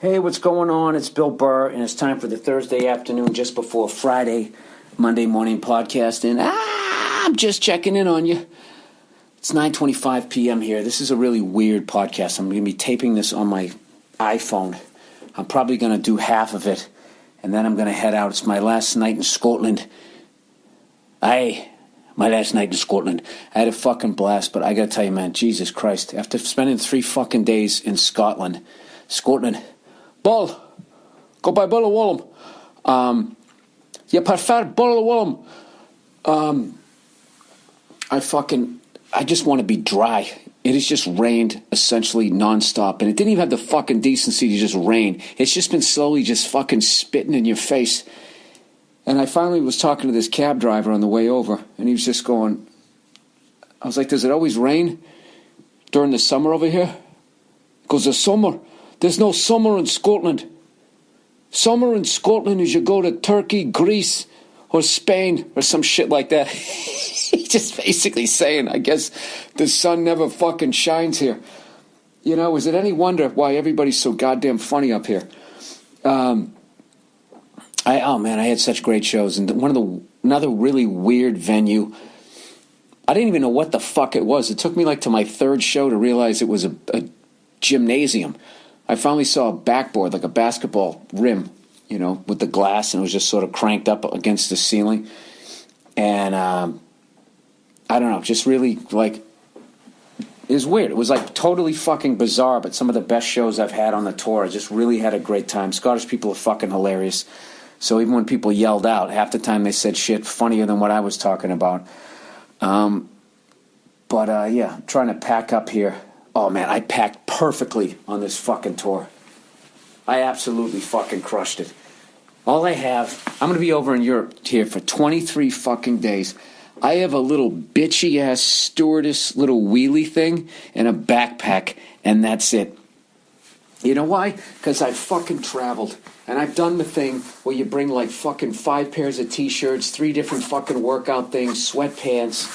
Hey, what's going on? It's Bill Burr, and it's time for the Thursday afternoon, just before Friday, Monday morning podcast. And I'm just checking in on you. It's 9:25 p.m. here. This is a really weird podcast. I'm going to be taping this on my iPhone. I'm probably going to do half of it, and then I'm going to head out. It's my last night in Scotland. My last night in Scotland. I had a fucking blast, but I got to tell you, man, Jesus Christ. After spending 3 fucking days in Scotland, Bull, go buy Bull of Wollum. You prefer Bull of Wollum. I just want to be dry. It has just rained essentially nonstop, and it didn't even have the fucking decency to just rain. It's just been slowly just fucking spitting in your face. And I finally was talking to this cab driver on the way over, and he was just going, I was like, does it always rain during the summer over here? He goes, there's no summer in Scotland. Summer in Scotland is you go to Turkey, Greece, or Spain, or some shit like that. He's just basically saying, I guess the sun never fucking shines here. You know, is it any wonder why everybody's so goddamn funny up here? I had such great shows. And another really weird venue. I didn't even know what the fuck it was. It took me like to my third show to realize it was a gymnasium. I finally saw a backboard, like a basketball rim, you know, with the glass, and it was just sort of cranked up against the ceiling. And I don't know, just really, like, it was weird. It was, like, totally fucking bizarre, but some of the best shows I've had on the tour. I just really had a great time. Scottish people are fucking hilarious. So even when people yelled out, half the time they said shit funnier than what I was talking about. I'm trying to pack up here. Oh, man, I packed perfectly on this fucking tour. I absolutely fucking crushed it. All I have, I'm going to be over in Europe here for 23 fucking days. I have a little bitchy-ass stewardess little wheelie thing and a backpack, and that's it. You know why? Because I've fucking traveled. And I've done the thing where you bring like fucking 5 pairs of t-shirts, 3 different fucking workout things, sweatpants.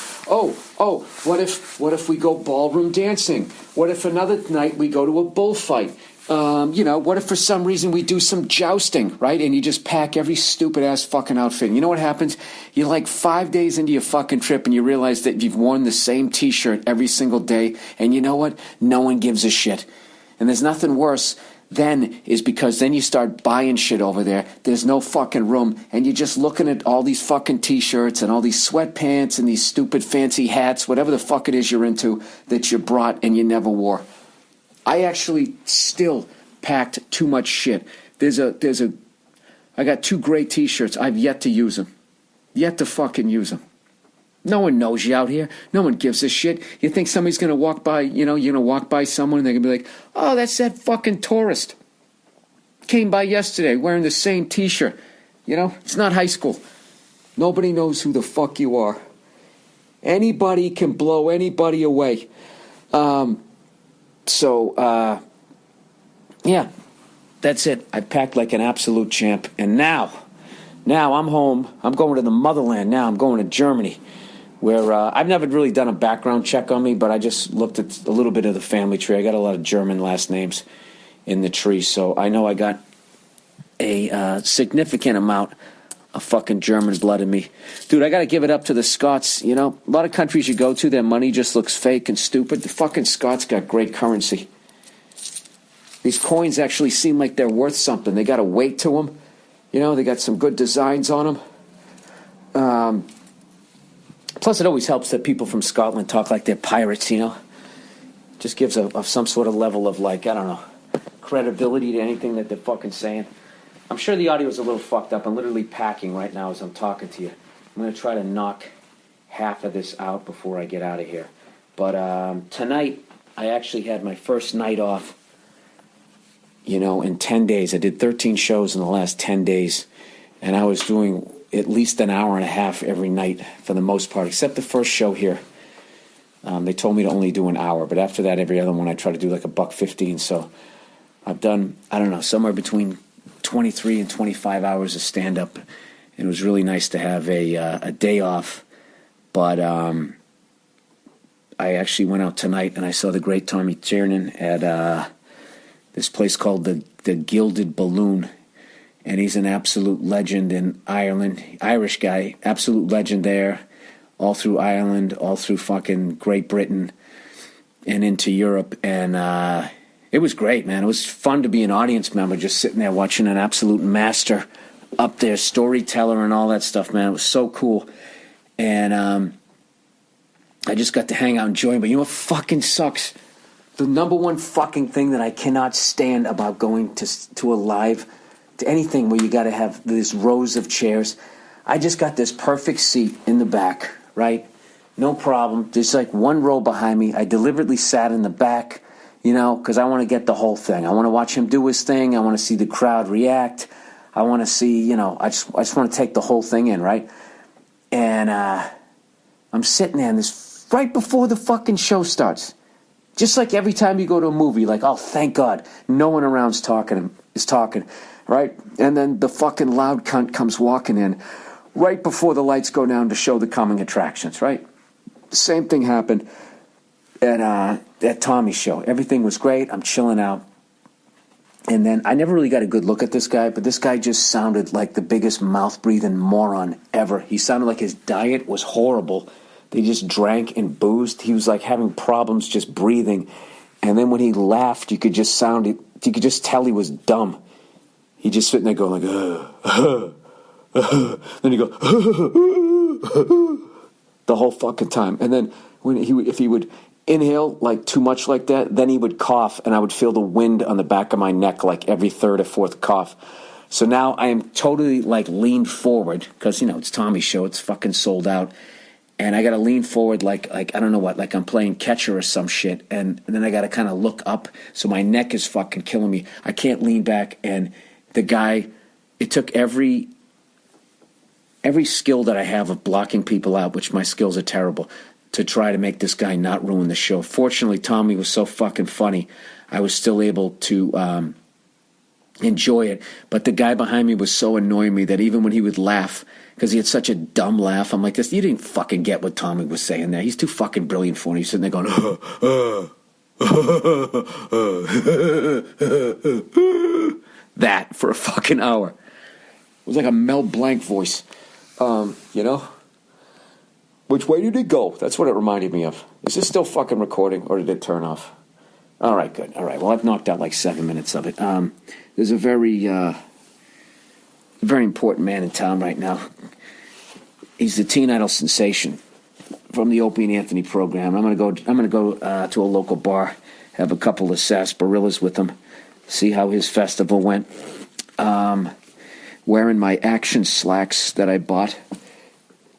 What if we go ballroom dancing? What if another night we go to a bullfight? What if for some reason we do some jousting, right? And you just pack every stupid ass fucking outfit. And you know what happens? You're like 5 days into your fucking trip and you realize that you've worn the same t-shirt every single day. And you know what? No one gives a shit. And there's nothing worse then is because then you start buying shit over there. There's no fucking room. And you're just looking at all these fucking t-shirts and all these sweatpants and these stupid fancy hats, whatever the fuck it is you're into that you brought and you never wore. I actually still packed too much shit. I got 2 great t-shirts. I've yet to use them. Yet to fucking use them. No one knows you out here. No one gives a shit. You think somebody's going to walk by, you're going to walk by someone and they're going to be like, oh, that's that fucking tourist. Came by yesterday wearing the same t-shirt. You know, it's not high school. Nobody knows who the fuck you are. Anybody can blow anybody away. That's it. I packed like an absolute champ. And now I'm home. I'm going to the motherland now. I'm going to Germany, where I've never really done a background check on me, but I just looked at a little bit of the family tree. I got a lot of German last names in the tree, so I know I got a significant amount of fucking German blood in me. Dude, I got to give it up to the Scots. You know, a lot of countries you go to, their money just looks fake and stupid. The fucking Scots got great currency. These coins actually seem like they're worth something. They got a weight to them. You know, they got some good designs on them. Plus, it always helps that people from Scotland talk like they're pirates, you know. Just gives some sort of level of, like, I don't know, credibility to anything that they're fucking saying. I'm sure the audio is a little fucked up. I'm literally packing right now as I'm talking to you. I'm going to try to knock half of this out before I get out of here. But tonight, I actually had my first night off, you know, in 10 days. I did 13 shows in the last 10 days, and I was doing at least an hour and a half every night for the most part, except the first show here. They told me to only do an hour, but after that, every other one I try to do like $1.15. So I've done, I don't know, somewhere between 23 and 25 hours of stand-up, and it was really nice to have a day off. But I actually went out tonight and I saw the great Tommy Tiernan at this place called the Gilded Balloon. And he's an absolute legend in Ireland. Irish guy, absolute legend there. All through Ireland, all through fucking Great Britain, and into Europe. And it was great, man. It was fun to be an audience member, just sitting there watching an absolute master up there, storyteller and all that stuff, man. It was so cool. And I just got to hang out and enjoy. But you know what fucking sucks? The number one fucking thing that I cannot stand about going to a live, to anything where you got to have these rows of chairs. I just got this perfect seat in the back, right? No problem. There's like one row behind me. I deliberately sat in the back, you know, because I want to get the whole thing. I want to watch him do his thing. I want to see the crowd react. I want to see, you know, I just want to take the whole thing in, right? And I'm sitting there, and this right before the fucking show starts. Just like every time you go to a movie, like, oh, thank God, no one around is talking, right? And then the fucking loud cunt comes walking in right before the lights go down to show the coming attractions, right? The same thing happened at Tommy's show. Everything was great. I'm chilling out. And then I never really got a good look at this guy, but this guy just sounded like the biggest mouth-breathing moron ever. He sounded like his diet was horrible. They just drank and boozed. He was like having problems just breathing. And then when he laughed, you could just tell he was dumb. He just sitting there going like, then he go, the whole fucking time. And then if he would inhale like too much like that, then he would cough, and I would feel the wind on the back of my neck like every third or fourth cough. So now I am totally like leaned forward because, you know, it's Tommy's show. It's fucking sold out. And I got to lean forward like I don't know what, like I'm playing catcher or some shit. And then I got to kind of look up. So my neck is fucking killing me. I can't lean back. And the guy, it took every skill that I have of blocking people out, which my skills are terrible, to try to make this guy not ruin the show. Fortunately, Tommy was so fucking funny, I was still able to enjoy it. But the guy behind me was so annoying me that even when he would laugh, because he had such a dumb laugh, I'm like, this, you didn't fucking get what Tommy was saying there. He's too fucking brilliant for it. He's sitting there going, that for a fucking hour. It was like a Mel Blanc voice. You know? Which way did it go? That's what it reminded me of. Is this still fucking recording, or did it turn off? All right, good. All right, well, I've knocked out like 7 minutes of it. There's a very important man in town right now. He's the teen idol sensation from the Opie and Anthony program. I'm gonna go to a local bar, have a couple of sarsaparillas with him, see how his festival went. Wearing my action slacks that I bought.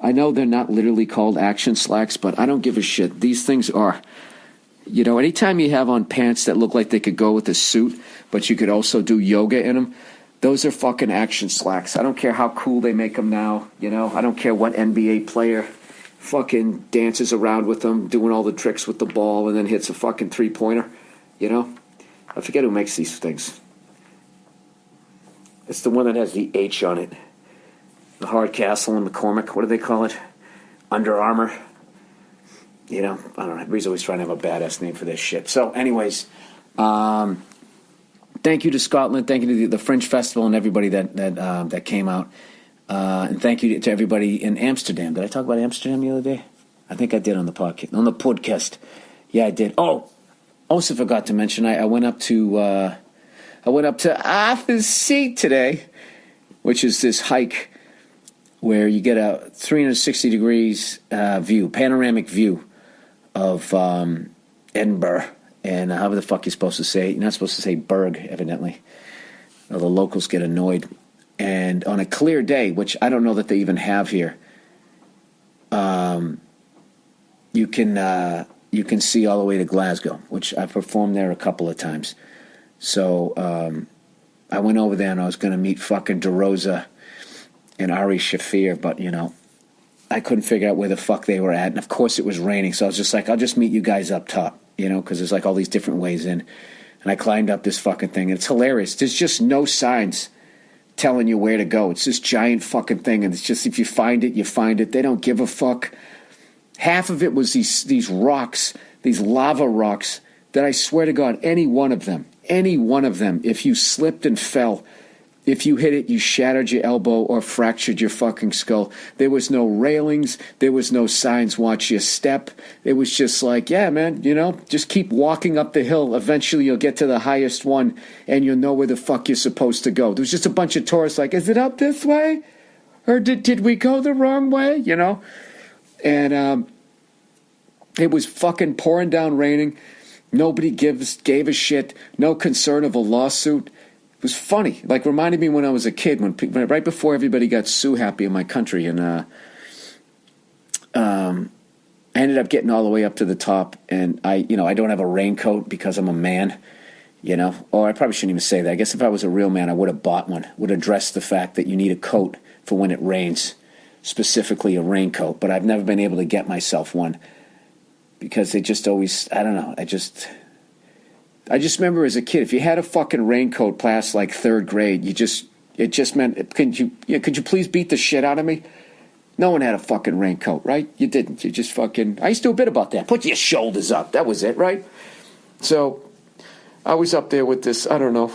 I know they're not literally called action slacks, but I don't give a shit. These things are, you know, anytime you have on pants that look like they could go with a suit, but you could also do yoga in them, those are fucking action slacks. I don't care how cool they make them now, you know. I don't care what NBA player fucking dances around with them, doing all the tricks with the ball and then hits a fucking three-pointer, you know. I forget who makes these things. It's the one that has the H on it. The Hardcastle and McCormick, what do they call it? Under Armour. You know, I don't know. Everybody's always trying to have a badass name for this shit. So, anyways, thank you to Scotland. Thank you to the Fringe Festival and everybody that came out. And thank you to everybody in Amsterdam. Did I talk about Amsterdam the other day? I think I did on the podcast. On the podcast. Yeah, I did. Oh, also forgot to mention, I went up to Arthur's Seat today, which is this hike where you get a 360 degrees view, panoramic view of Edinburgh, and however the fuck you're supposed to say it. You're not supposed to say Berg, evidently. The locals get annoyed. And on a clear day, which I don't know that they even have here, you can see all the way to Glasgow, which I performed there a couple of times. So I went over there and I was going to meet fucking DeRosa and Ari Shafir, but, you know, I couldn't figure out where the fuck they were at. And, of course, it was raining, so I was just like, I'll just meet you guys up top, you know, because there's, like, all these different ways in. And I climbed up this fucking thing, and it's hilarious. There's just no signs telling you where to go. It's this giant fucking thing, and it's just, if you find it, you find it. They don't give a fuck. Half of it was these rocks, these lava rocks, that I swear to God, any one of them any one of them, if you slipped and fell, if you hit it, you shattered your elbow or fractured your fucking skull. There was no railings. There was no signs, watch your step. It was just like, yeah, man, just keep walking up the hill. Eventually you'll get to the highest one and you'll know where the fuck you're supposed to go. There was just a bunch of tourists like, is it up this way? Or did we go the wrong way? And it was fucking pouring down raining. Nobody gave a shit. No concern of a lawsuit. It was funny. Like, reminded me when I was a kid, when right before everybody got sue happy in my country, and I ended up getting all the way up to the top, and I don't have a raincoat because I'm a man, or I probably shouldn't even say that. I guess if I was a real man, I would have bought one, would address the fact that you need a coat for when it rains, specifically a raincoat, but I've never been able to get myself one because they just always, I don't know, I just remember as a kid, if you had a fucking raincoat past like third grade, it just meant, could you please beat the shit out of me? No one had a fucking raincoat, right? You didn't. You just fucking, I used to do a bit about that. Put your shoulders up. That was it, right? So I was up there with this, I don't know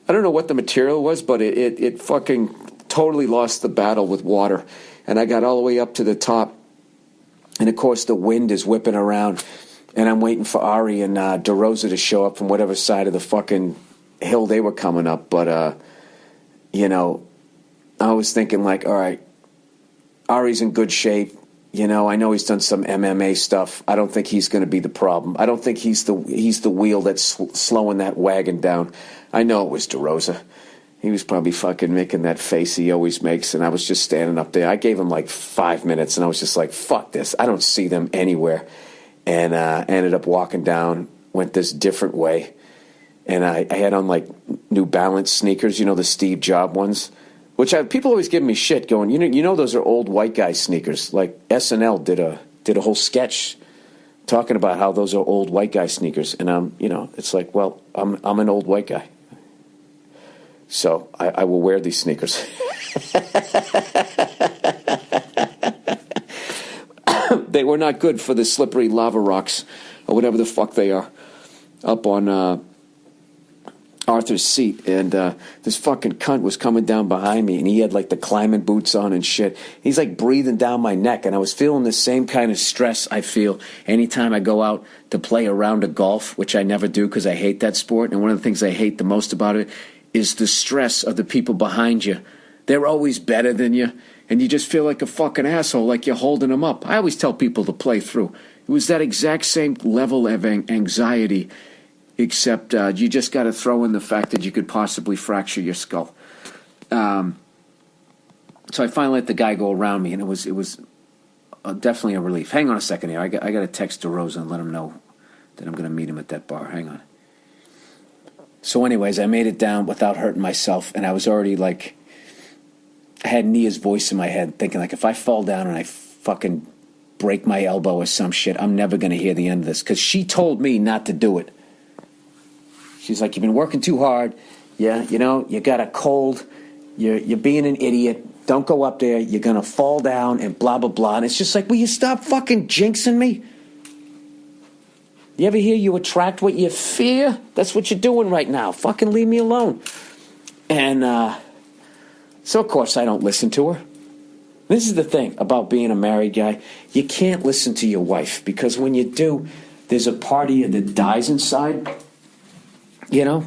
what the material was, but it fucking totally lost the battle with water. And I got all the way up to the top. And of course the wind is whipping around. And I'm waiting for Ari and DeRosa to show up from whatever side of the fucking hill they were coming up. But, I was thinking like, all right, Ari's in good shape. I know he's done some MMA stuff. I don't think he's going to be the problem. I don't think he's the wheel that's slowing that wagon down. I know it was DeRosa. He was probably fucking making that face he always makes, and I was just standing up there. I gave him like 5 minutes, and I was just like, fuck this. I don't see them anywhere. And ended up walking down, went this different way. And I had on like New Balance sneakers, the Steve Jobs ones, which people always give me shit going, those are old white guy sneakers. Like SNL did a whole sketch talking about how those are old white guy sneakers. And it's like, well, I'm an old white guy. So I will wear these sneakers. They were not good for the slippery lava rocks or whatever the fuck they are up on Arthur's seat. And this fucking cunt was coming down behind me, and he had like the climbing boots on and shit. He's like breathing down my neck, and I was feeling the same kind of stress I feel anytime I go out to play a round of golf, which I never do because I hate that sport. And one of the things I hate the most about it is the stress of the people behind you. They're always better than you, and you just feel like a fucking asshole, like you're holding them up. I always tell people to play through. It was that exact same level of anxiety, except you just got to throw in the fact that you could possibly fracture your skull. So I finally let the guy go around me, and it was definitely a relief. Hang on a second here. I got to text DeRosa and let him know that I'm going to meet him at that bar. Hang on. So anyways, I made it down without hurting myself, and I was already like, I had Nia's voice in my head thinking like, if I fall down and I fucking break my elbow or some shit, I'm never going to hear the end of this, because she told me not to do it. She's like, you've been working too hard. Yeah, you got a cold. You're being an idiot. Don't go up there. You're going to fall down and blah, blah, blah. And it's just like, will you stop fucking jinxing me? You ever hear you attract what you fear? That's what you're doing right now. Fucking leave me alone. And so, of course, I don't listen to her. This is the thing about being a married guy. You can't listen to your wife, because when you do, there's a part of you that dies inside, And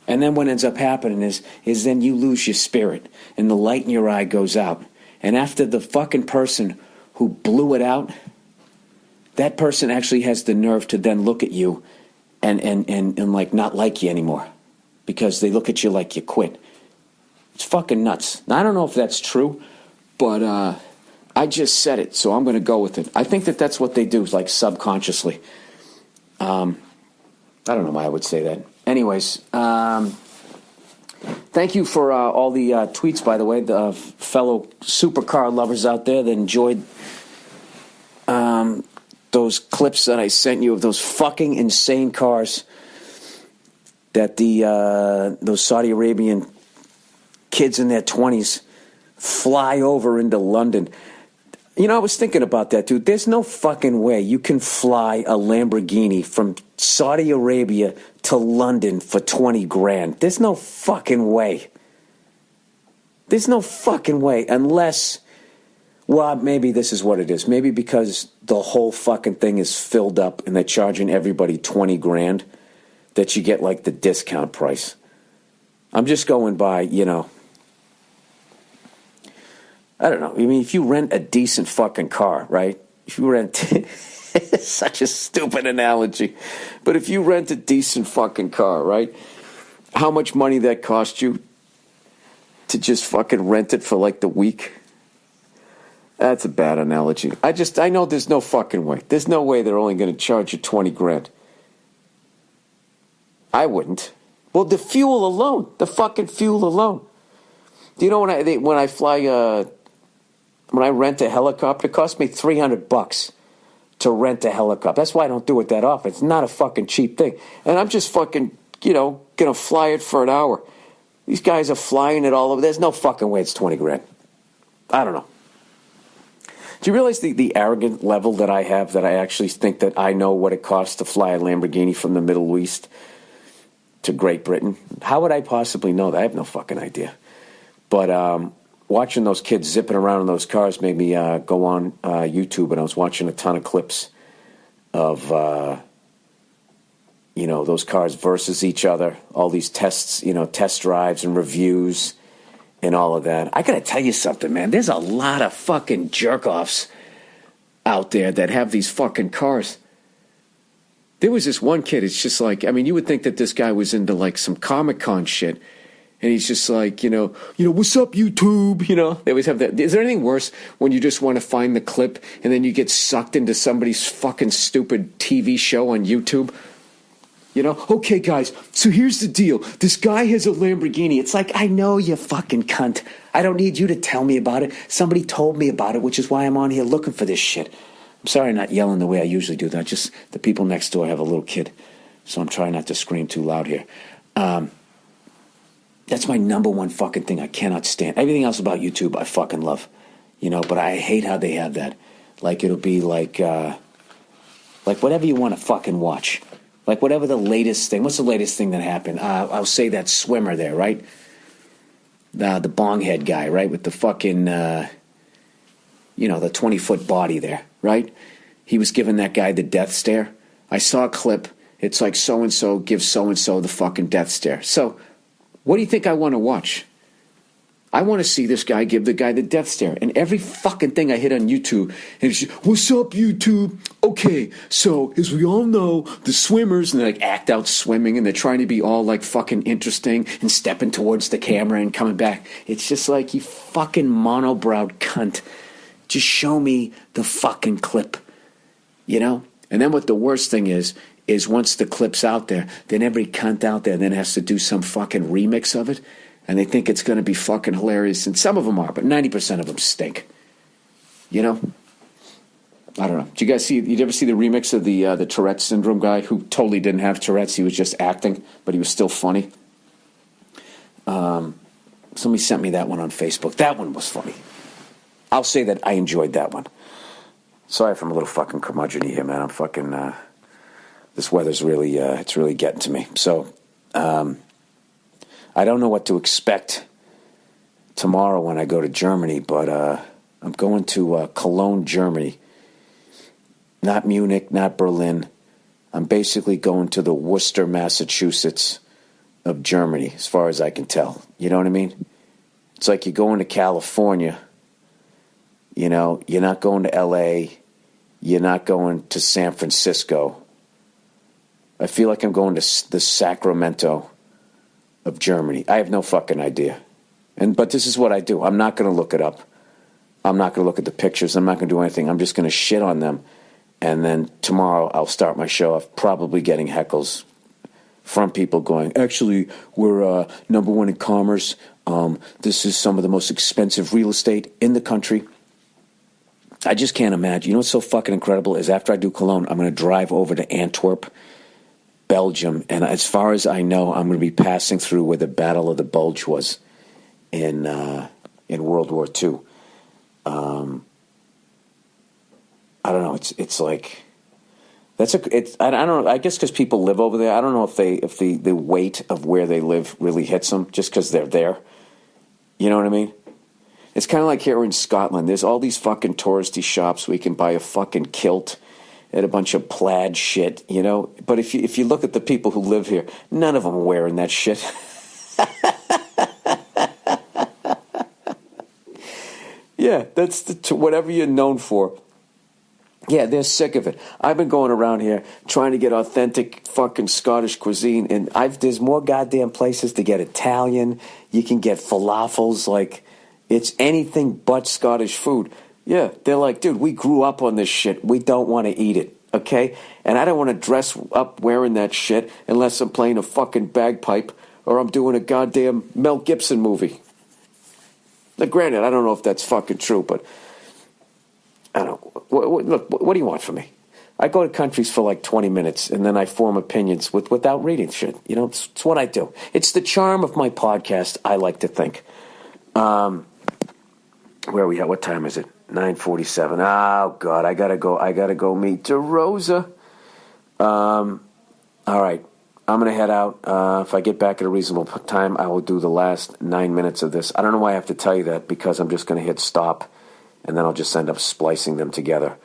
then what ends up happening is then you lose your spirit, and the light in your eye goes out. And after the fucking person who blew it out, that person actually has the nerve to then look at you and like not like you anymore, because they look at you like you quit. It's fucking nuts. Now, I don't know if that's true, but I just said it, so I'm going to go with it. I think that's what they do, like subconsciously. I don't know why I would say that. Anyways, thank you for all the tweets, by the way, the fellow supercar lovers out there that enjoyed those clips that I sent you of those fucking insane cars that those Saudi Arabian kids in their 20s fly over into London. You know, I was thinking about that, dude. There's no fucking way you can fly a Lamborghini from Saudi Arabia to London for 20 grand. There's no fucking way. There's no fucking way unless, well, maybe this is what it is. Maybe because the whole fucking thing is filled up and they're charging everybody 20 grand that you get like the discount price. I'm just going by, you know, I don't know. I mean, if you rent a decent fucking car, right? If you rent, it's such a stupid analogy, but if you rent a decent fucking car, right? How much money that cost you to just fucking rent it for like the week? That's a bad analogy. I know there's no fucking way. There's no way they're only going to charge you 20 grand. I wouldn't. Well, the fuel alone, the fucking fuel alone. Do you know when I fly, when I rent a helicopter, it costs me $300 to rent a helicopter. That's why I don't do it that often. It's not a fucking cheap thing. And I'm just fucking, you know, going to fly it for an hour. These guys are flying it all over. There's no fucking way it's 20 grand. I don't know. Do you realize the arrogant level that I have, that I actually think that I know what it costs to fly a Lamborghini from the Middle East to Great Britain? How would I possibly know that? I have no fucking idea. But watching those kids zipping around in those cars made me go on YouTube, and I was watching a ton of clips of, you know, those cars versus each other, all these tests, you know, test drives and reviews and all of that. I got to tell you something, man. There's a lot of fucking jerk-offs out there that have these fucking cars. There was this one kid, it's just like, I mean, you would think that this guy was into like some Comic-Con shit. And he's just like, you know, what's up, YouTube? You know, they always have that. Is there anything worse when you just want to find the clip and then you get sucked into somebody's fucking stupid TV show on YouTube? You know, okay, guys, so here's the deal. This guy has a Lamborghini. It's like, I know, you fucking cunt. I don't need you to tell me about it. Somebody told me about it, which is why I'm on here looking for this shit. I'm sorry I'm not yelling the way I usually do. That just the people next door have a little kid, so I'm trying not to scream too loud here. That's my number one fucking thing I cannot stand. Everything else about YouTube I fucking love, you know, but I hate how they have that. Like it'll be like whatever you want to fucking watch. Like whatever the latest thing. What's the latest thing that happened? I'll say that swimmer there, right? The bonghead guy, right? With the fucking, you know, the 20-foot body there, right? He was giving that guy the death stare. I saw a clip. It's like so-and-so gives so-and-so the fucking death stare. So what do you think I want to watch? I want to see this guy give the guy the death stare. And every fucking thing I hit on YouTube, and it's just, what's up, YouTube? Okay, so as we all know, the swimmers, and they like act out swimming, and they're trying to be all like fucking interesting and stepping towards the camera and coming back. It's just like, you fucking monobrowed cunt. Just show me the fucking clip, you know? And then what the worst thing is once the clip's out there, then every cunt out there then has to do some fucking remix of it, and they think it's going to be fucking hilarious. And some of them are, but 90% of them stink. You know? I don't know. Did you guys see? You ever see the remix of the Tourette's syndrome guy who totally didn't have Tourette's? He was just acting, but he was still funny. Somebody sent me that one on Facebook. That one was funny. I'll say that I enjoyed that one. Sorry if I'm a little fucking curmudgeon-y here, man. I'm fucking. This weather's really, it's really getting to me. So, I don't know what to expect tomorrow when I go to Germany, but I'm going to Cologne, Germany. Not Munich, not Berlin. I'm basically going to the Worcester, Massachusetts of Germany, as far as I can tell. You know what I mean? It's like you're going to California. You know, you're not going to L.A. You're not going to San Francisco. I feel like I'm going to the Sacramento of Germany. I have no fucking idea. But this is what I do. I'm not going to look it up. I'm not going to look at the pictures. I'm not going to do anything. I'm just going to shit on them. And then tomorrow I'll start my show off probably getting heckles from people going, actually, we're number one in commerce. This is some of the most expensive real estate in the country. I just can't imagine. You know what's so fucking incredible is after I do Cologne, I'm going to drive over to Antwerp, Belgium, and as far as I know, I'm going to be passing through where the Battle of the Bulge was in World War II. I don't know. It's like I don't know. I guess because people live over there. I don't know if the weight of where they live really hits them just because they're there. You know what I mean? It's kind of like here in Scotland. There's all these fucking touristy shops where you can buy a fucking kilt and a bunch of plaid shit, you know? But if you look at the people who live here, none of them are wearing that shit. Yeah, that's whatever you're known for. Yeah, they're sick of it. I've been going around here trying to get authentic fucking Scottish cuisine, and there's more goddamn places to get Italian. You can get falafels, like, it's anything but Scottish food. Yeah, they're like, dude, we grew up on this shit. We don't want to eat it, okay? And I don't want to dress up wearing that shit unless I'm playing a fucking bagpipe or I'm doing a goddamn Mel Gibson movie. Now, granted, I don't know if that's fucking true, but I don't know. Look, what do you want from me? I go to countries for like 20 minutes, and then I form opinions without reading shit. You know, it's what I do. It's the charm of my podcast, I like to think. Where are we at? What time is it? 9:47. Oh, God, I gotta go meet DeRosa. All right. I'm going to head out. If I get back at a reasonable time, I will do the last 9 minutes of this. I don't know why I have to tell you that, because I'm just going to hit stop, and then I'll just end up splicing them together.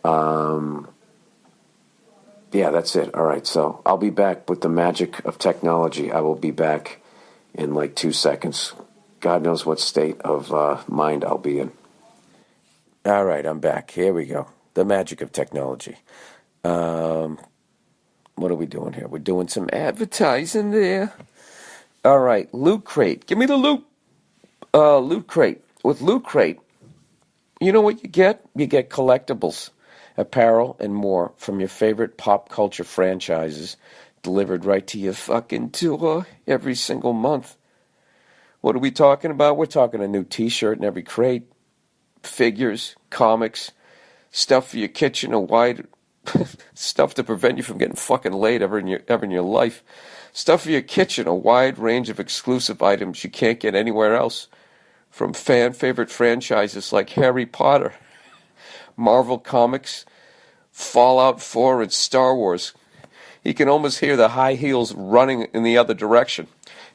Yeah, that's it. All right, so I'll be back with the magic of technology. I will be back in like 2 seconds. God knows what state of mind I'll be in. All right, I'm back. Here we go. The magic of technology. What are we doing here? We're doing some advertising there. All right, Loot Crate. Give me the loot. Loot Crate. With Loot Crate, you know what you get? You get collectibles, apparel, and more from your favorite pop culture franchises delivered right to your fucking door every single month. What are we talking about? We're talking a new t-shirt in every crate, figures, comics, stuff for your kitchen, a wide stuff to prevent you from getting fucking laid ever in your life. Stuff for your kitchen, a wide range of exclusive items you can't get anywhere else. From fan favorite franchises like Harry Potter, Marvel Comics, Fallout 4, and Star Wars. You can almost hear the high heels running in the other direction.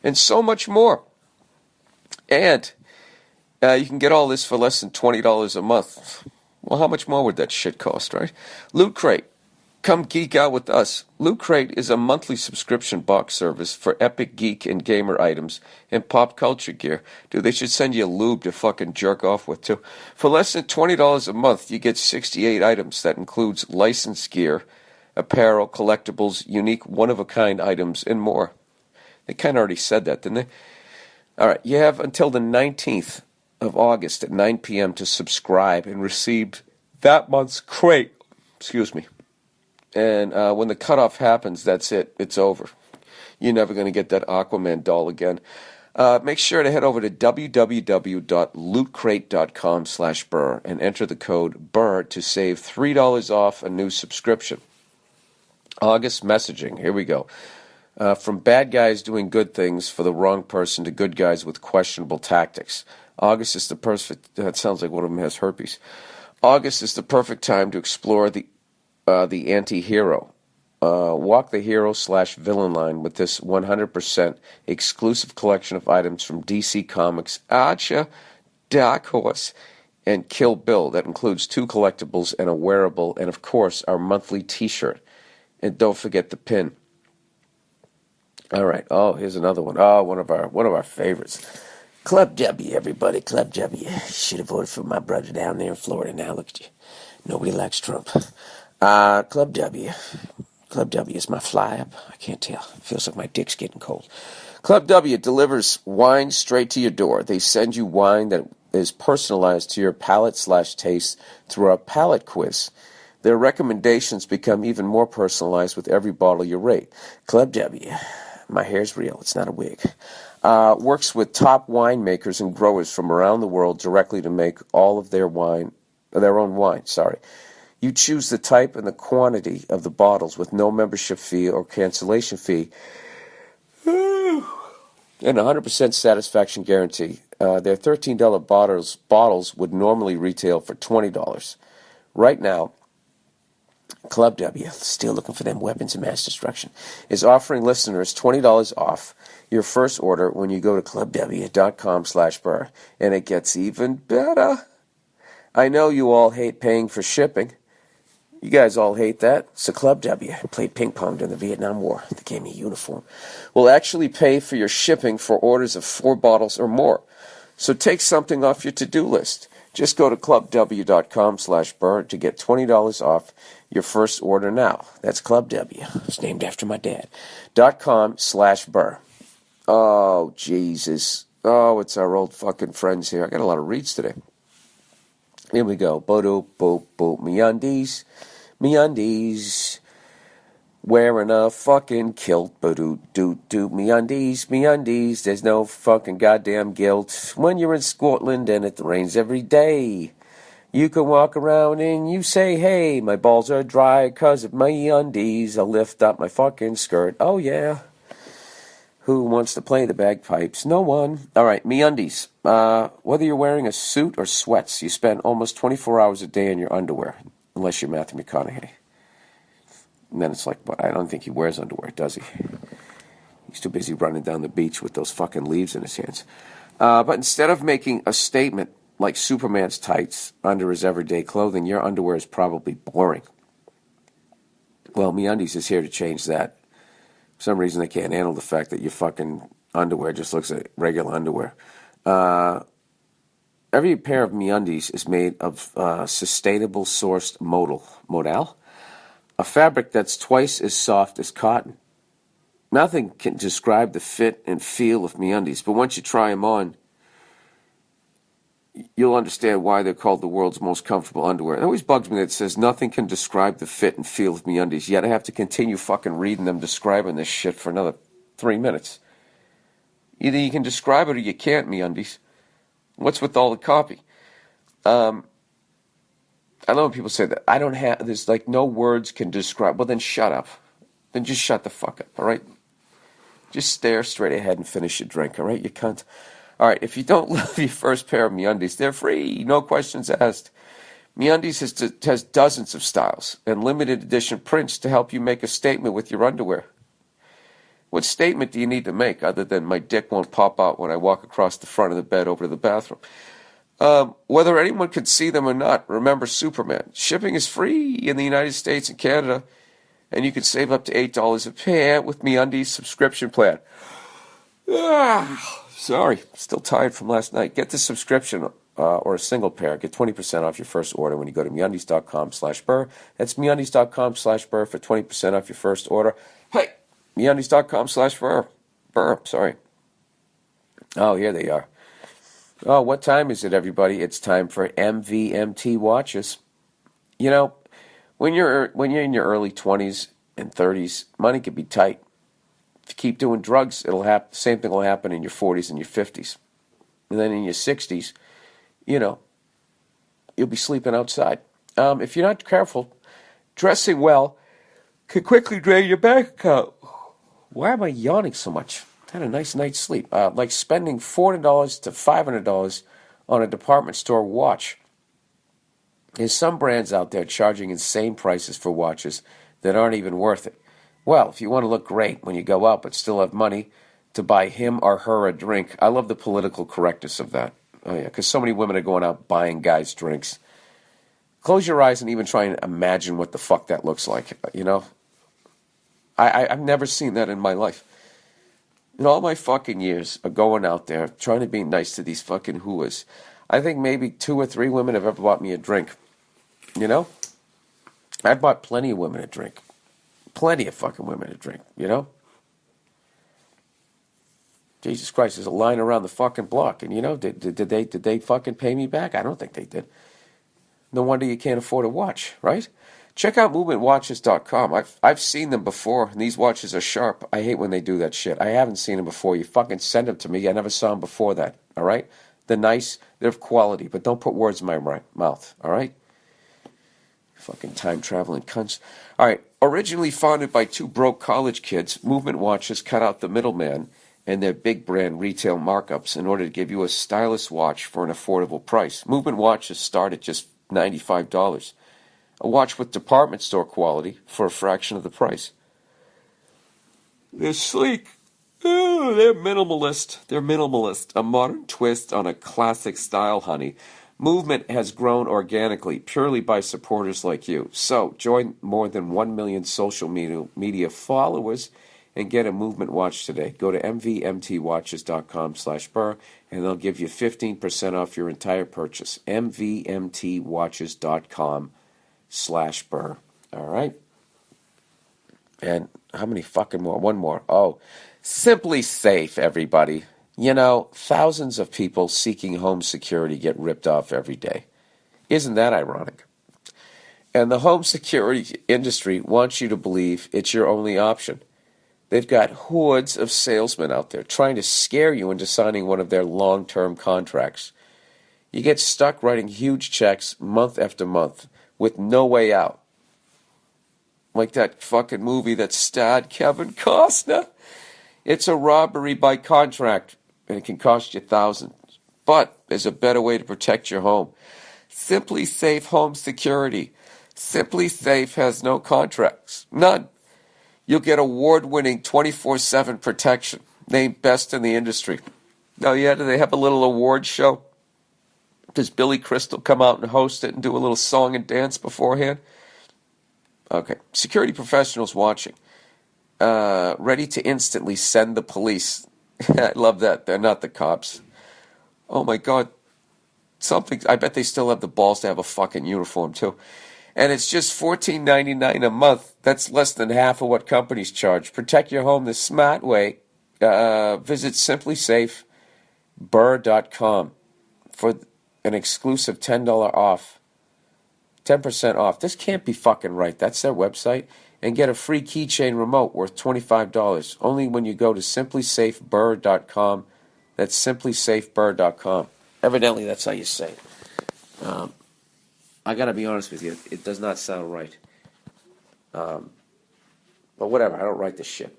And so much more. And you can get all this for less than $20 a month. Well, how much more would that shit cost, right? Loot Crate. Come geek out with us. Loot Crate is a monthly subscription box service for epic geek and gamer items and pop culture gear. Dude, they should send you a lube to fucking jerk off with, too. For less than $20 a month, you get 68 items. That includes licensed gear, apparel, collectibles, unique one-of-a-kind items, and more. They kind of already said that, didn't they? All right, you have until the 19th of August at 9 p.m. to subscribe and receive that month's crate. Excuse me. And when the cutoff happens, that's it. It's over. You're never going to get that Aquaman doll again. Make sure to head over to www.lootcrate.com/Burr and enter the code BURR to save $3 off a new subscription. August messaging. Here we go. From bad guys doing good things for the wrong person to good guys with questionable tactics. August is the perfect... That sounds like one of them has herpes. August is the perfect time to explore the anti-hero. Walk the hero/villain line with this 100% exclusive collection of items from DC Comics, Archer, Dark Horse, and Kill Bill. That includes 2 collectibles and a wearable, and of course our monthly t-shirt. And don't forget the pin. All right. Oh, here's another one. Oh, one of our favorites. Club W, everybody. Club W. Should have voted for my brother down there in Florida. Now look at you. Nobody likes Trump. Club W. Club W is my fly-up. I can't tell. Feels like my dick's getting cold. Club W delivers wine straight to your door. They send you wine that is personalized to your palate/taste through our palate quiz. Their recommendations become even more personalized with every bottle you rate. Club W. My hair's real. It's not a wig. Works with top winemakers and growers from around the world directly to make all of their own wine. You choose the type and the quantity of the bottles with no membership fee or cancellation fee, and 100% satisfaction guarantee. Their $13 bottles would normally retail for $20. Right now, Club W, still looking for them weapons of mass destruction, is offering listeners $20 off your first order when you go to clubw.com/Burr. And it gets even better. I know you all hate paying for shipping. You guys all hate that. So Club W played ping pong during the Vietnam War. They gave me a uniform. Will actually pay for your shipping for orders of 4 bottles or more. So take something off your to-do list. Just go to clubw.com/Burr to get $20 off your first order now. That's Club W. It's named after my dad. .com/Burr. Oh, Jesus. Oh, it's our old fucking friends here. I got a lot of reads today. Here we go. Bodo, bo, bo, MeUndies. MeUndies. Wearing a fucking kilt. Bodo, do, do. MeUndies, MeUndies. There's no fucking goddamn guilt. When you're in Scotland and it rains every day, you can walk around and you say, hey, my balls are dry 'cause of my undies. I'll lift up my fucking skirt. Oh, yeah. Who wants to play the bagpipes? No one. All right, MeUndies. Whether you're wearing a suit or sweats, you spend almost 24 hours a day in your underwear, unless you're Matthew McConaughey. And then it's like, well, I don't think he wears underwear, does he? He's too busy running down the beach with those fucking leaves in his hands. But instead of making a statement like Superman's tights under his everyday clothing, your underwear is probably boring. Well, MeUndies is here to change that. For some reason, they can't handle the fact that your fucking underwear just looks like regular underwear. Every pair of MeUndies is made of sustainable sourced modal, a fabric that's twice as soft as cotton. Nothing can describe the fit and feel of MeUndies, but once you try them on, you'll understand why they're called the world's most comfortable underwear. It always bugs me that it says nothing can describe the fit and feel of MeUndies, yet I have to continue fucking reading them describing this shit for another 3 minutes. Either you can describe it or you can't, MeUndies. What's with all the copy? I know when people say that. There's like no words can describe. Well, then shut up. Then just shut the fuck up, all right? Just stare straight ahead and finish your drink, all right, you cunt? All right, if you don't love your first pair of MeUndies, they're free, no questions asked. MeUndies has dozens of styles and limited edition prints to help you make a statement with your underwear. What statement do you need to make other than my dick won't pop out when I walk across the front of the bed over to the bathroom? Whether anyone could see them or not, remember Superman. Shipping is free in the United States and Canada, and you can save up to $8 a pair with MeUndies subscription plan. Sorry, still tired from last night. Get the subscription or a single pair. Get 20% off your first order when you go to MeUndies.com/Burr. That's MeUndies.com/Burr for 20% off your first order. Hey, MeUndies.com/Burr. Burr, sorry. Oh, here they are. Oh, what time is it, everybody? It's time for MVMT watches. You know, when you're in your early 20s and 30s, money can be tight. If you keep doing drugs, the same thing will happen in your 40s and your 50s. And then in your 60s, you'll be sleeping outside. If you're not careful, dressing well can quickly drain your bank account. Why am I yawning so much? I had a nice night's sleep. Like spending $400 to $500 on a department store watch. There's some brands out there charging insane prices for watches that aren't even worth it. Well, if you want to look great when you go out but still have money to buy him or her a drink, I love the political correctness of that. Oh, yeah, because so many women are going out buying guys drinks. Close your eyes and even try and imagine what the fuck that looks like, I've never seen that in my life. In all my fucking years of going out there, trying to be nice to these fucking hooas, I think maybe 2 or 3 women have ever bought me a drink. I bought plenty of women a drink. Plenty of fucking women a drink, Jesus Christ, there's a line around the fucking block. And, did they fucking pay me back? I don't think they did. No wonder you can't afford a watch, right? Check out movementwatches.com. I've seen them before, and these watches are sharp. I hate when they do that shit. I haven't seen them before. You fucking send them to me. I never saw them before that, all right? They're nice. They're of quality, but don't put words in my mouth, all right? Fucking time-traveling cunts. All right, originally founded by 2 broke college kids, Movement Watches cut out the middleman and their big brand retail markups in order to give you a stylish watch for an affordable price. Movement Watches start at just $95. a watch with department store quality for a fraction of the price. They're sleek. Oh, they're minimalist. They're minimalist. A modern twist on a classic style, honey. Movement has grown organically, purely by supporters like you. So, join more than 1 million social media followers and get a Movement watch today. Go to mvmtwatches.com/Burr and they'll give you 15% off your entire purchase. mvmtwatches.com/Burr. All right? And how many fucking more? One more. Oh, Simply Safe, everybody. You know, thousands of people seeking home security get ripped off every day. Isn't that ironic? And the home security industry wants you to believe it's your only option. They've got hordes of salesmen out there trying to scare you into signing one of their long-term contracts. You get stuck writing huge checks month after month with no way out. Like that fucking movie that starred Kevin Costner. It's a robbery by contract, and it can cost you thousands. But there's a better way to protect your home. Simply Safe Home Security. Simply Safe has no contracts. None. You'll get award-winning 24/7 protection, named best in the industry. Oh yeah, do they have a little award show? Does Billy Crystal come out and host it and do a little song and dance beforehand? Okay, security professionals watching. Ready to instantly send the police. I love that. They're not the cops. Oh my God. I bet they still have the balls to have a fucking uniform too. And it's just $14.99 a month. That's less than half of what companies charge. Protect your home the smart way. Visit simplysafeburr.com for an exclusive $10 off. 10% off. This can't be fucking right. That's their website. And get a free keychain remote worth $25. Only when you go to simplysafeburr.com. That's simplysafeburr.com. Evidently, that's how you say it. I got to be honest with you. It does not sound right. But whatever. I don't write this shit.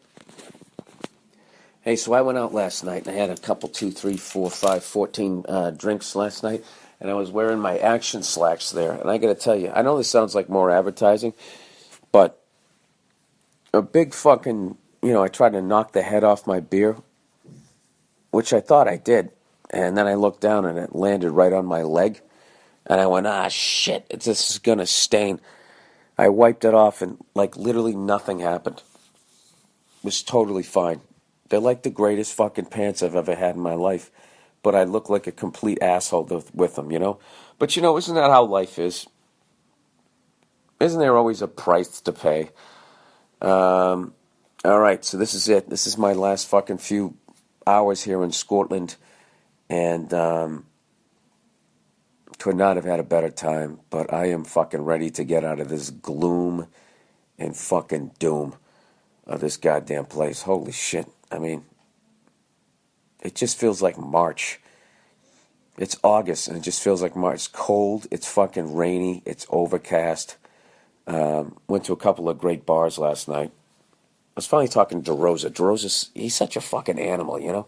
Hey, so I went out last night and I had a couple, 2, 3, 4, 5, 14 drinks last night. And I was wearing my action slacks there. And I got to tell you, I know this sounds like more advertising, but a big fucking, I tried to knock the head off my beer, which I thought I did. And then I looked down and it landed right on my leg. And I went, shit, this is going to stain. I wiped it off and, literally nothing happened. It was totally fine. They're like the greatest fucking pants I've ever had in my life. But I look like a complete asshole with them, But, isn't that how life is? Isn't there always a price to pay? All right, so this is it. This is my last fucking few hours here in Scotland. And could not have had a better time. But I am fucking ready to get out of this gloom and fucking doom of this goddamn place. Holy shit. I mean, it just feels like March. It's August, and it just feels like March. It's cold. It's fucking rainy. It's overcast. Went to a couple of great bars last night. I was finally talking to DeRosa. DeRosa's, he's such a fucking animal,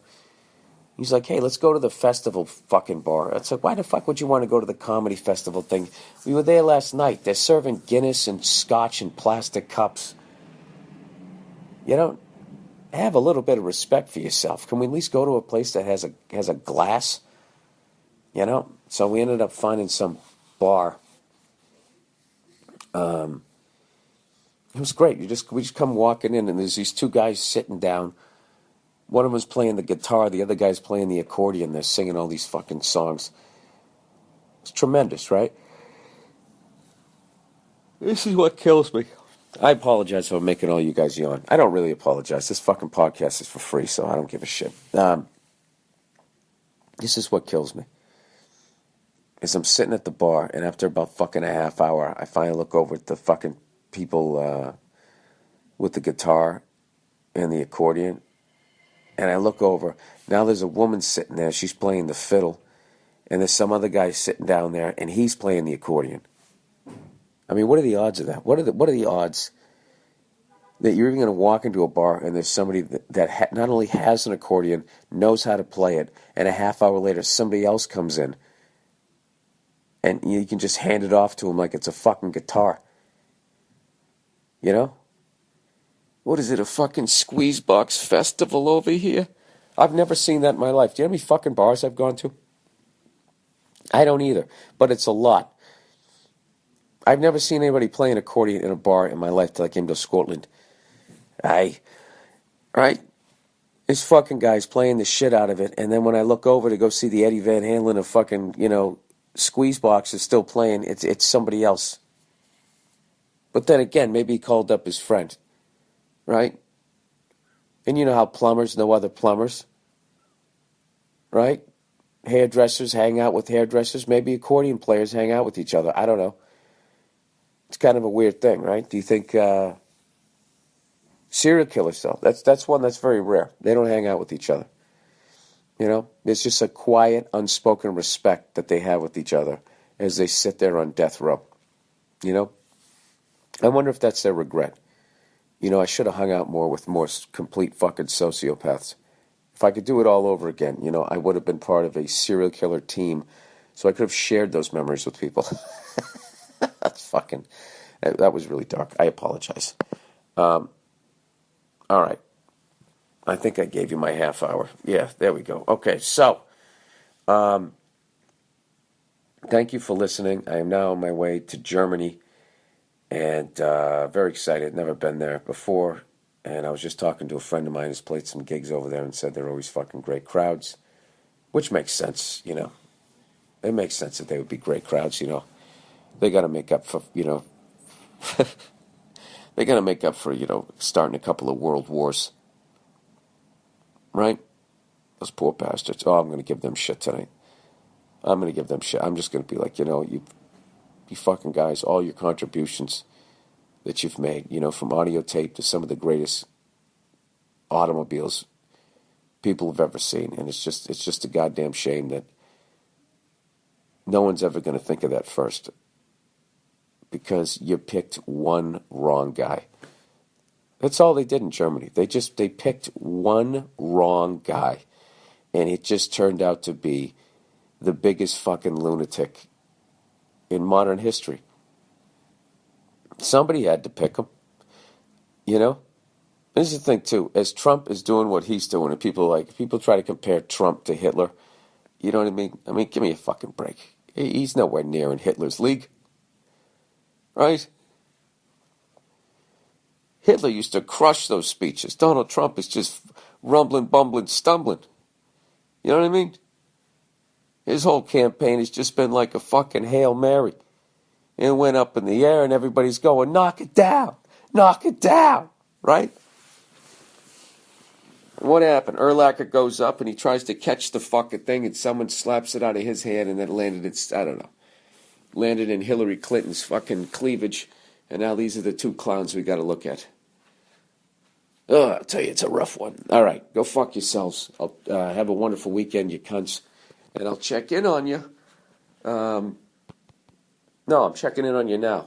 He's like, hey, let's go to the festival fucking bar. It's like, why the fuck would you want to go to the comedy festival thing? We were there last night. They're serving Guinness and scotch in plastic cups. Have a little bit of respect for yourself. Can we at least go to a place that has a glass? So we ended up finding some bar. It was great. We just come walking in, and there's these two guys sitting down. One of them's playing the guitar, the other guy's playing the accordion. They're singing all these fucking songs. It's tremendous, right? This is what kills me. I apologize for making all you guys yawn. I don't really apologize. This fucking podcast is for free, so I don't give a shit. This is what kills me. Is I'm sitting at the bar, and after about fucking a half hour, I finally look over at the fucking people with the guitar and the accordion, and I look over. Now there's a woman sitting there. She's playing the fiddle, and there's some other guy sitting down there, and he's playing the accordion. I mean, what are the odds of that? What are the odds that you're even going to walk into a bar and there's somebody that not only has an accordion, knows how to play it, and a half hour later somebody else comes in and you can just hand it off to him like it's a fucking guitar? You know? What is it, a fucking squeeze box festival over here? I've never seen that in my life. Do you know how many fucking bars I've gone to? I don't either, but it's a lot. I've never seen anybody play an accordion in a bar in my life till I came to Scotland. Right? This fucking guy's playing the shit out of it, and then when I look over to go see the Eddie Van Halen of fucking, squeeze box is still playing, it's somebody else. But then again, maybe he called up his friend, right? And you know how plumbers know other plumbers, right? Hairdressers hang out with hairdressers. Maybe accordion players hang out with each other. I don't know. It's kind of a weird thing, right? Do you think serial killers, though? That's one that's very rare. They don't hang out with each other. There's just a quiet, unspoken respect that they have with each other as they sit there on death row. I wonder if that's their regret. I should have hung out more with more complete fucking sociopaths. If I could do it all over again, I would have been part of a serial killer team, so I could have shared those memories with people. That was really dark. I apologize. All right. I think I gave you my half hour. Yeah, there we go. Okay, so, thank you for listening. I am now on my way to Germany, and very excited. Never been there before, and I was just talking to a friend of mine who's played some gigs over there and said they're always fucking great crowds, which makes sense, It makes sense that they would be great crowds, They got to make up for, they got to make up for, starting a couple of world wars. Right? Those poor bastards. Oh, I'm going to give them shit tonight. I'm going to give them shit. I'm just going to be like, you fucking guys, all your contributions that you've made, from audio tape to some of the greatest automobiles people have ever seen. And it's just a goddamn shame that no one's ever going to think of that first. Because you picked one wrong guy. That's all they did in Germany. They picked one wrong guy. And it just turned out to be the biggest fucking lunatic in modern history. Somebody had to pick him. This is the thing, too. As Trump is doing what he's doing, and people try to compare Trump to Hitler. You know what I mean? Give me a fucking break. He's nowhere near in Hitler's league. Right? Hitler used to crush those speeches. Donald Trump is just rumbling, bumbling, stumbling. You know what I mean? His whole campaign has just been like a fucking Hail Mary. It went up in the air and everybody's going, knock it down, right? What happened? Urlacher goes up and he tries to catch the fucking thing and someone slaps it out of his hand and then landed in Hillary Clinton's fucking cleavage. And now these are the two clowns we got to look at. Oh, I'll tell you, it's a rough one. All right, go fuck yourselves. I'll have a wonderful weekend, you cunts. And I'll check in on you. No, I'm checking in on you now.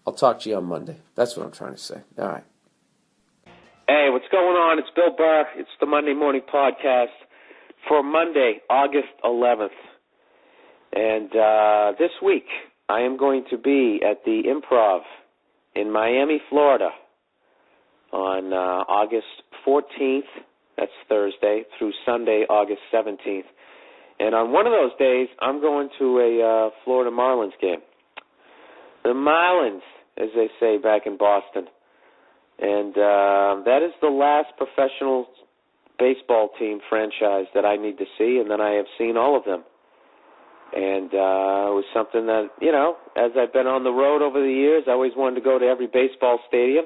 I'll talk to you on Monday. That's what I'm trying to say. All right. Hey, what's going on? It's Bill Burr. It's the Monday Morning Podcast for Monday, August 11th. And this week, I am going to be at the Improv in Miami, Florida on August 14th, that's Thursday, through Sunday, August 17th. And on one of those days, I'm going to a Florida Marlins game. The Marlins, as they say back in Boston. And that is the last professional baseball team franchise that I need to see, and then I have seen all of them. And it was something that, as I've been on the road over the years, I always wanted to go to every baseball stadium.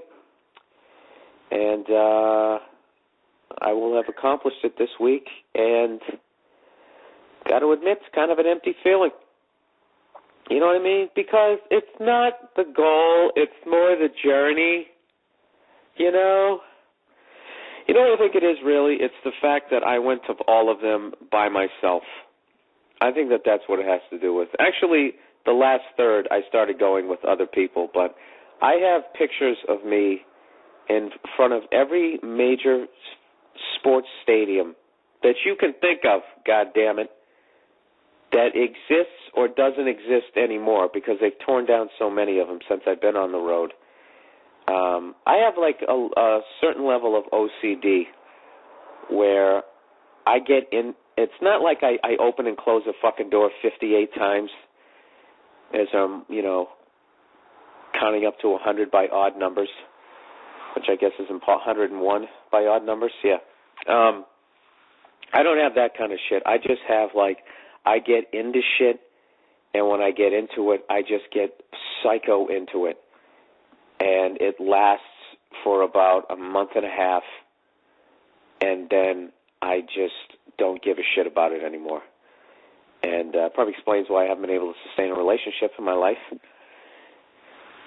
And I will have accomplished it this week. And got to admit, it's kind of an empty feeling. You know what I mean? Because it's not the goal, it's more the journey. You know what I think it is really? It's the fact that I went to all of them by myself. I think that that's what it has to do with. Actually, the last third, I started going with other people, but I have pictures of me in front of every major sports stadium that you can think of, goddammit, that exists or doesn't exist anymore because they've torn down so many of them since I've been on the road. I have like a certain level of OCD where I get in. It's not like I open and close a fucking door 58 times as I'm, counting up to 100 by odd numbers, which I guess is 101 by odd numbers. Yeah. I don't have that kind of shit. I just have I get into shit, and when I get into it, I just get psycho into it. And it lasts for about a month and a half, and then I just don't give a shit about it anymore. And probably explains why I haven't been able to sustain a relationship in my life.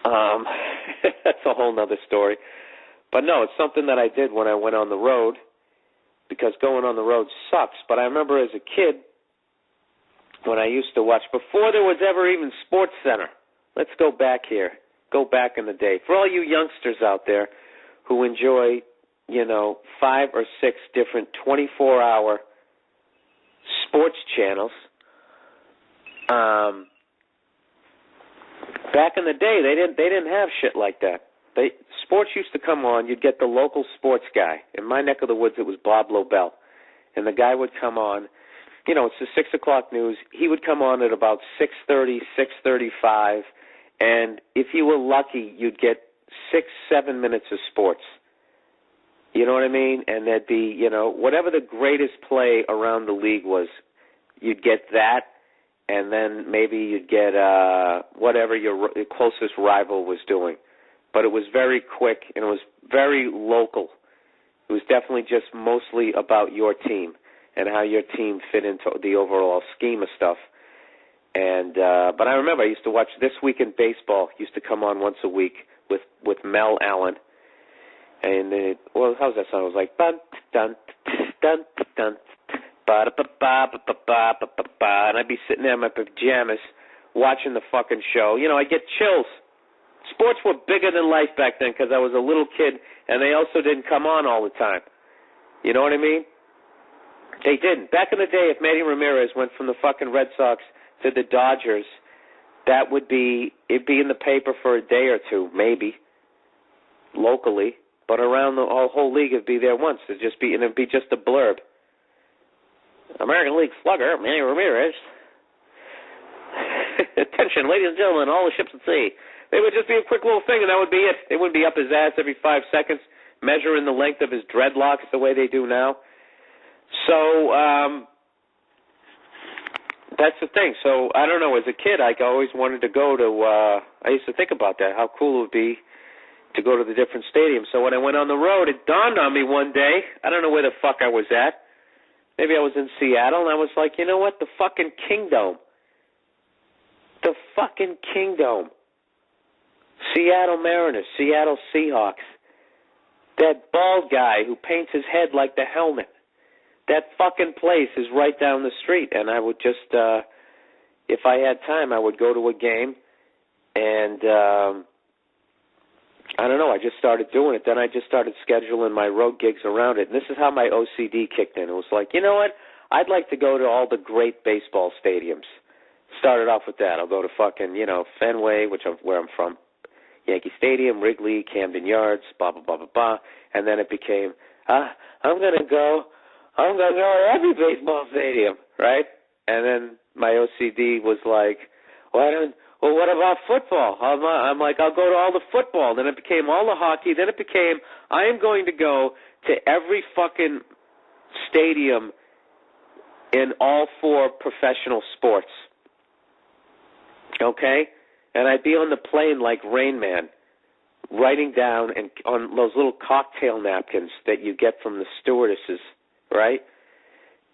That's a whole nother story. But no, it's something that I did when I went on the road, because going on the road sucks. But I remember as a kid when I used to watch, before there was ever even Sports Center. Let's go back here. Go back in the day. For all you youngsters out there who enjoy, 5 or 6 different 24-hour sports channels, back in the day, they didn't have shit like that. Sports used to come on. You'd get the local sports guy. In my neck of the woods, it was Bob Lobel, and the guy would come on. It's the 6 o'clock news. He would come on at about 6:30, 6:35, and if you were lucky, you'd get 6-7 minutes of sports. You know what I mean? And there'd be, whatever the greatest play around the league was, you'd get that. And then maybe you'd get whatever your closest rival was doing. But it was very quick, and it was very local. It was definitely just mostly about your team and how your team fit into the overall scheme of stuff. And but I remember I used to watch This Week in Baseball. Used to come on once a week with Mel Allen. And how's that sound? It was like dun dun dun dun. Ba-da-ba-ba-ba-ba-ba-ba-ba, and I'd be sitting there in my pajamas watching the fucking show. I get chills. Sports were bigger than life back then because I was a little kid, and they also didn't come on all the time. You know what I mean? They didn't. Back in the day, if Manny Ramirez went from the fucking Red Sox to the Dodgers, it'd be in the paper for a day or two, maybe, locally. But around the whole league, it'd be there once. It'd be just a blurb. American League slugger, Manny Ramirez. Attention, ladies and gentlemen, all the ships at sea. They would just be a quick little thing, and that would be it. They wouldn't be up his ass every 5 seconds, measuring the length of his dreadlocks the way they do now. So, that's the thing. So, I don't know, as a kid, I always wanted to go to, I used to think about that, how cool it would be to go to the different stadiums. So when I went on the road, it dawned on me one day, I don't know where the fuck I was at. Maybe I was in Seattle, and I was like, you know what? The fucking Kingdome. The fucking Kingdome. Seattle Mariners, Seattle Seahawks. That bald guy who paints his head like the helmet. That fucking place is right down the street, and I would just, if I had time, I would go to a game, and I don't know, I just started doing it. Then I just started scheduling my road gigs around it. And this is how my OCD kicked in. It was like, you know what? I'd like to go to all the great baseball stadiums. Started off with that. I'll go to fucking, Fenway, where I'm from. Yankee Stadium, Wrigley, Camden Yards, blah, blah, blah, blah, blah. And then it became, I'm going to go to every baseball stadium, right? And then my OCD was like, well, what about football? I'm like, I'll go to all the football. Then it became all the hockey. Then it became, I am going to go to every fucking stadium in all 4 professional sports. Okay? And I'd be on the plane like Rain Man, writing down and on those little cocktail napkins that you get from the stewardesses, right?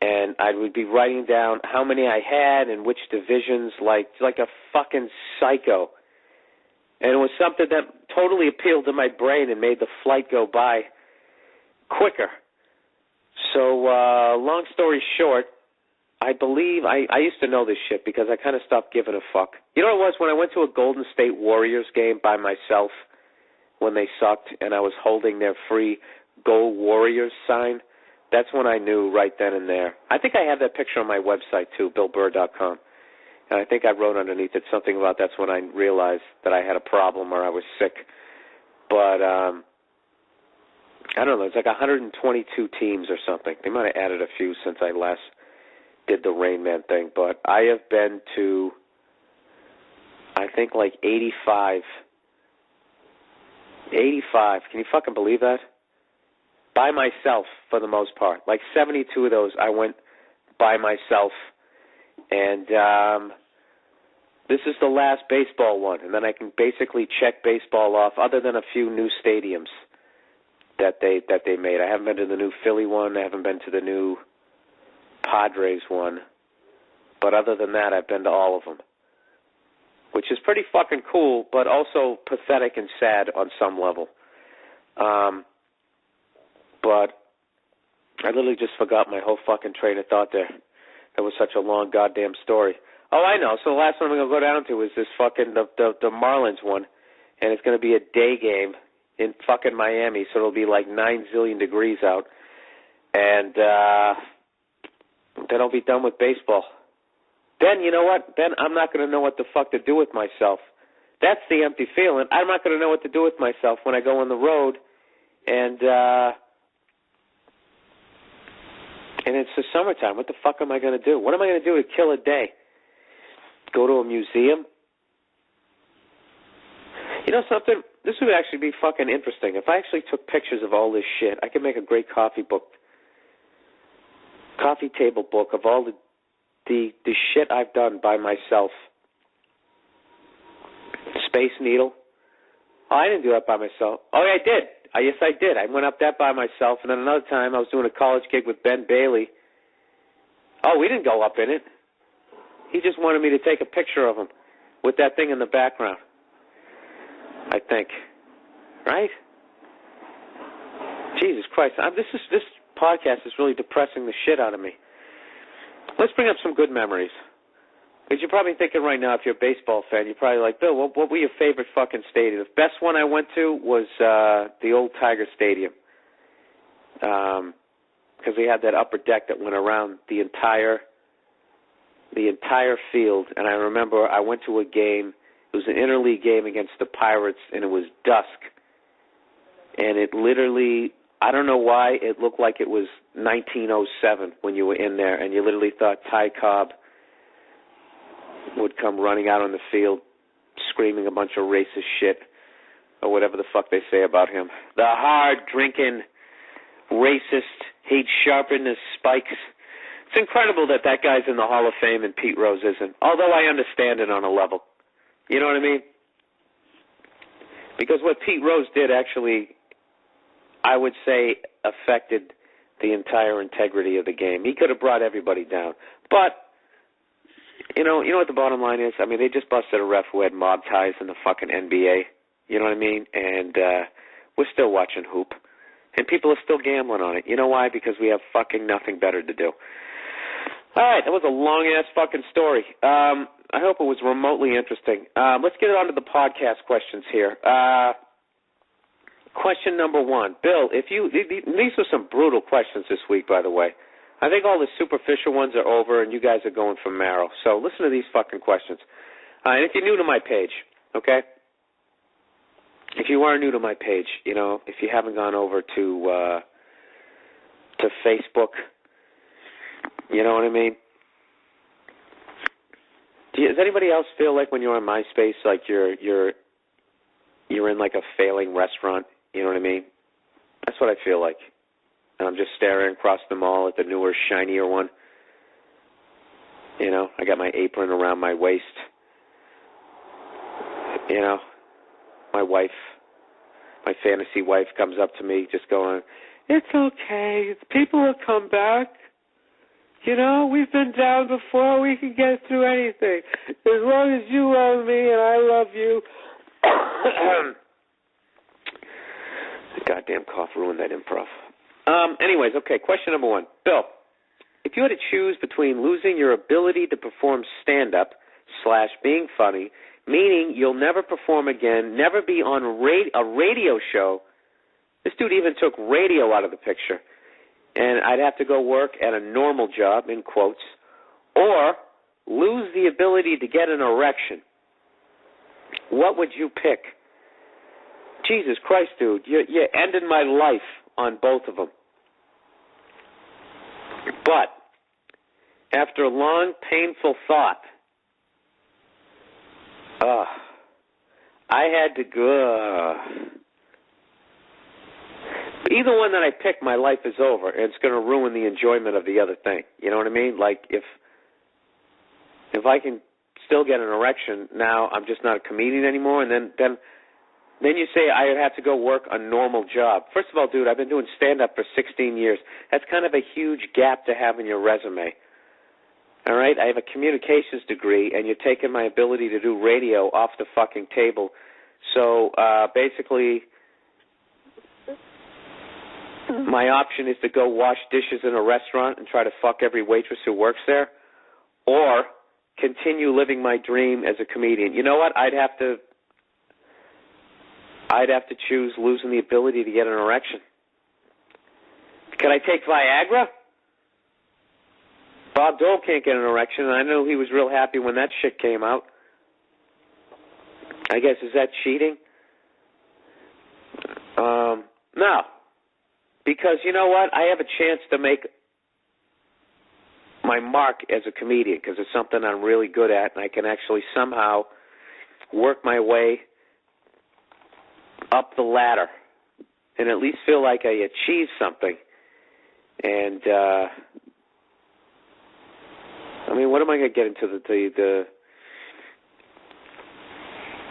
And I would be writing down how many I had and which divisions, like a fucking psycho. And it was something that totally appealed to my brain and made the flight go by quicker. So, long story short, I believe, I used to know this shit because I kind of stopped giving a fuck. You know what it was? When I went to a Golden State Warriors game by myself when they sucked and I was holding their free Go Warriors sign, that's when I knew right then and there. I think I have that picture on my website too, BillBurr.com. And I think I wrote underneath it something about that's when I realized that I had a problem or I was sick. But I don't know. It's like 122 teams or something. They might have added a few since I last did the Rain Man thing. But I have been to, I think, like 85. 85. Can you fucking believe that? By myself, for the most part. Like 72 of those, I went by myself. And this is the last baseball one. And then I can basically check baseball off, other than a few new stadiums that they made. I haven't been to the new Philly one. I haven't been to the new Padres one. But other than that, I've been to all of them, which is pretty fucking cool, but also pathetic and sad on some level. But I literally just forgot my whole fucking train of thought there. That was such a long goddamn story. Oh, I know. So the last one I'm going to go down to is this fucking, the Marlins one. And it's going to be a day game in fucking Miami, so it'll be like 9 zillion degrees out. And then I'll be done with baseball. Then, you know what? Then I'm not going to know what the fuck to do with myself. That's the empty feeling. I'm not going to know what to do with myself when I go on the road and it's the summertime. What the fuck am I going to do? What am I going to do to kill a day? Go to a museum? You know something? This would actually be fucking interesting. If I actually took pictures of all this shit, I could make a great coffee table book of all the shit I've done by myself. Space Needle. Oh, I didn't do that by myself. Oh, yeah, I did. Yes, I did. I went up that by myself, and then another time I was doing a college gig with Ben Bailey. Oh, we didn't go up in it. He just wanted me to take a picture of him with that thing in the background, I think. Right? Jesus Christ. This podcast is really depressing the shit out of me. Let's bring up some good memories. Because you're probably thinking right now, if you're a baseball fan, you're probably like, Bill, what were your favorite fucking stadium? The best one I went to was the old Tiger Stadium. Because we had that upper deck that went around the entire field. And I remember I went to a game. It was an interleague game against the Pirates, and it was dusk. And it literally, I don't know why, it looked like it was 1907 when you were in there, and you literally thought Ty Cobb would come running out on the field screaming a bunch of racist shit or whatever the fuck they say about him. The hard-drinking racist, he'd sharpen his spikes. It's incredible that guy's in the Hall of Fame and Pete Rose isn't, although I understand it on a level. You know what I mean? Because what Pete Rose did actually, I would say, affected the entire integrity of the game. He could have brought everybody down. But You know what the bottom line is? I mean, they just busted a ref who had mob ties in the fucking NBA. You know what I mean? And we're still watching hoop. And people are still gambling on it. You know why? Because we have fucking nothing better to do. All right, that was a long-ass fucking story. I hope it was remotely interesting. Let's get on to the podcast questions here. Question number 1. Bill, these were some brutal questions this week, by the way. I think all the superficial ones are over, and you guys are going for marrow. So listen to these fucking questions. And if you're new to my page, okay? If you are new to my page, if you haven't gone over to Facebook, you know what I mean? Does anybody else feel like when you're on MySpace, like you're in like a failing restaurant? You know what I mean? That's what I feel like. And I'm just staring across the mall at the newer, shinier one. I got my apron around my waist. My wife, my fantasy wife comes up to me just going, "It's okay. People will come back. We've been down before. We can get through anything. As long as you love me and I love you." The goddamn cough ruined that improv. Anyways, okay, question number 1. Bill, if you had to choose between losing your ability to perform stand-up / being funny, meaning you'll never perform again, never be on a radio show, this dude even took radio out of the picture, and I'd have to go work at a normal job, in quotes, or lose the ability to get an erection, what would you pick? Jesus Christ, dude, you're ending my life on both of them. But after a long, painful thought, I had to go. Either one that I pick, my life is over, and it's going to ruin the enjoyment of the other thing. You know what I mean? Like, if I can still get an erection, now I'm just not a comedian anymore, and then you say I would have to go work a normal job. First of all, dude, I've been doing stand-up for 16 years. That's kind of a huge gap to have in your resume. All right? I have a communications degree, and you're taking my ability to do radio off the fucking table. So, basically, my option is to go wash dishes in a restaurant and try to fuck every waitress who works there, or continue living my dream as a comedian. You know what? I'd have to choose losing the ability to get an erection. Can I take Viagra? Bob Dole can't get an erection, and I know he was real happy when that shit came out. I guess, is that cheating? No. Because, you know what? I have a chance to make my mark as a comedian because it's something I'm really good at, and I can actually somehow work my way up the ladder and at least feel like I achieved something. And, I mean, what am I going to get into?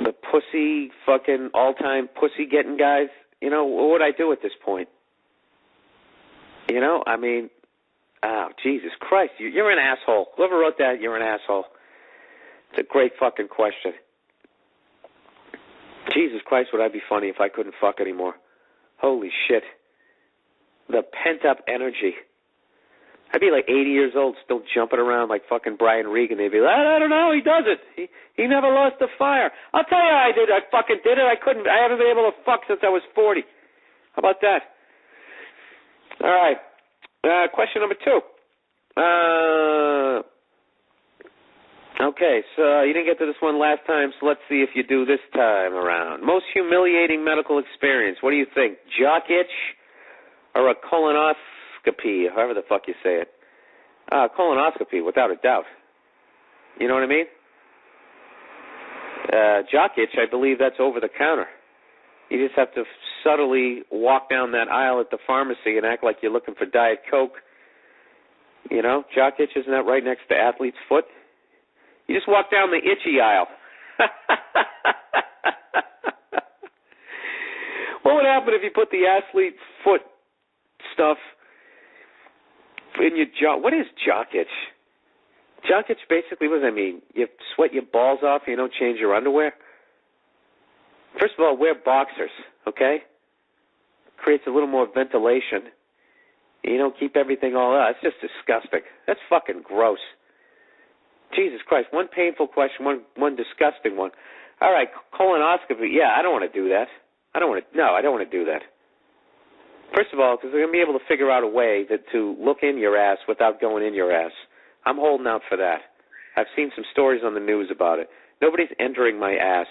The pussy fucking all-time pussy-getting guys? You know, what would I do at this point? You know, I mean, oh, Jesus Christ, you're an asshole. Whoever wrote that, you're an asshole. It's a great fucking question. Jesus Christ, would I be funny if I couldn't fuck anymore? Holy shit. The pent-up energy. I'd be like 80 years old still jumping around like fucking Brian Regan. They'd be like, I don't know, he does it. He never lost the fire. I'll tell you how I did it. I fucking did it. I haven't been able to fuck since I was 40. How about that? All right. Question number 2. Okay, so you didn't get to this one last time, so let's see if you do this time around. Most humiliating medical experience. What do you think? Jock itch or a colonoscopy, however the fuck you say it? Colonoscopy, without a doubt. You know what I mean? Jock itch, I believe that's over the counter. You just have to subtly walk down that aisle at the pharmacy and act like you're looking for Diet Coke. You know, jock itch, isn't that right next to athlete's foot? You just walk down the itchy aisle. What would happen if you put the athlete's foot stuff in your jock? What is jock itch? Jock itch basically, what does that mean? You sweat your balls off and you don't change your underwear? First of all, wear boxers, okay? Creates a little more ventilation. You don't keep everything all out. It's just disgusting. That's fucking gross. Jesus Christ, one painful question, one disgusting one. All right, colonoscopy. Yeah, I don't want to do that. I don't want to do that. First of all, because they're going to be able to figure out a way to look in your ass without going in your ass. I'm holding out for that. I've seen some stories on the news about it. Nobody's entering my ass.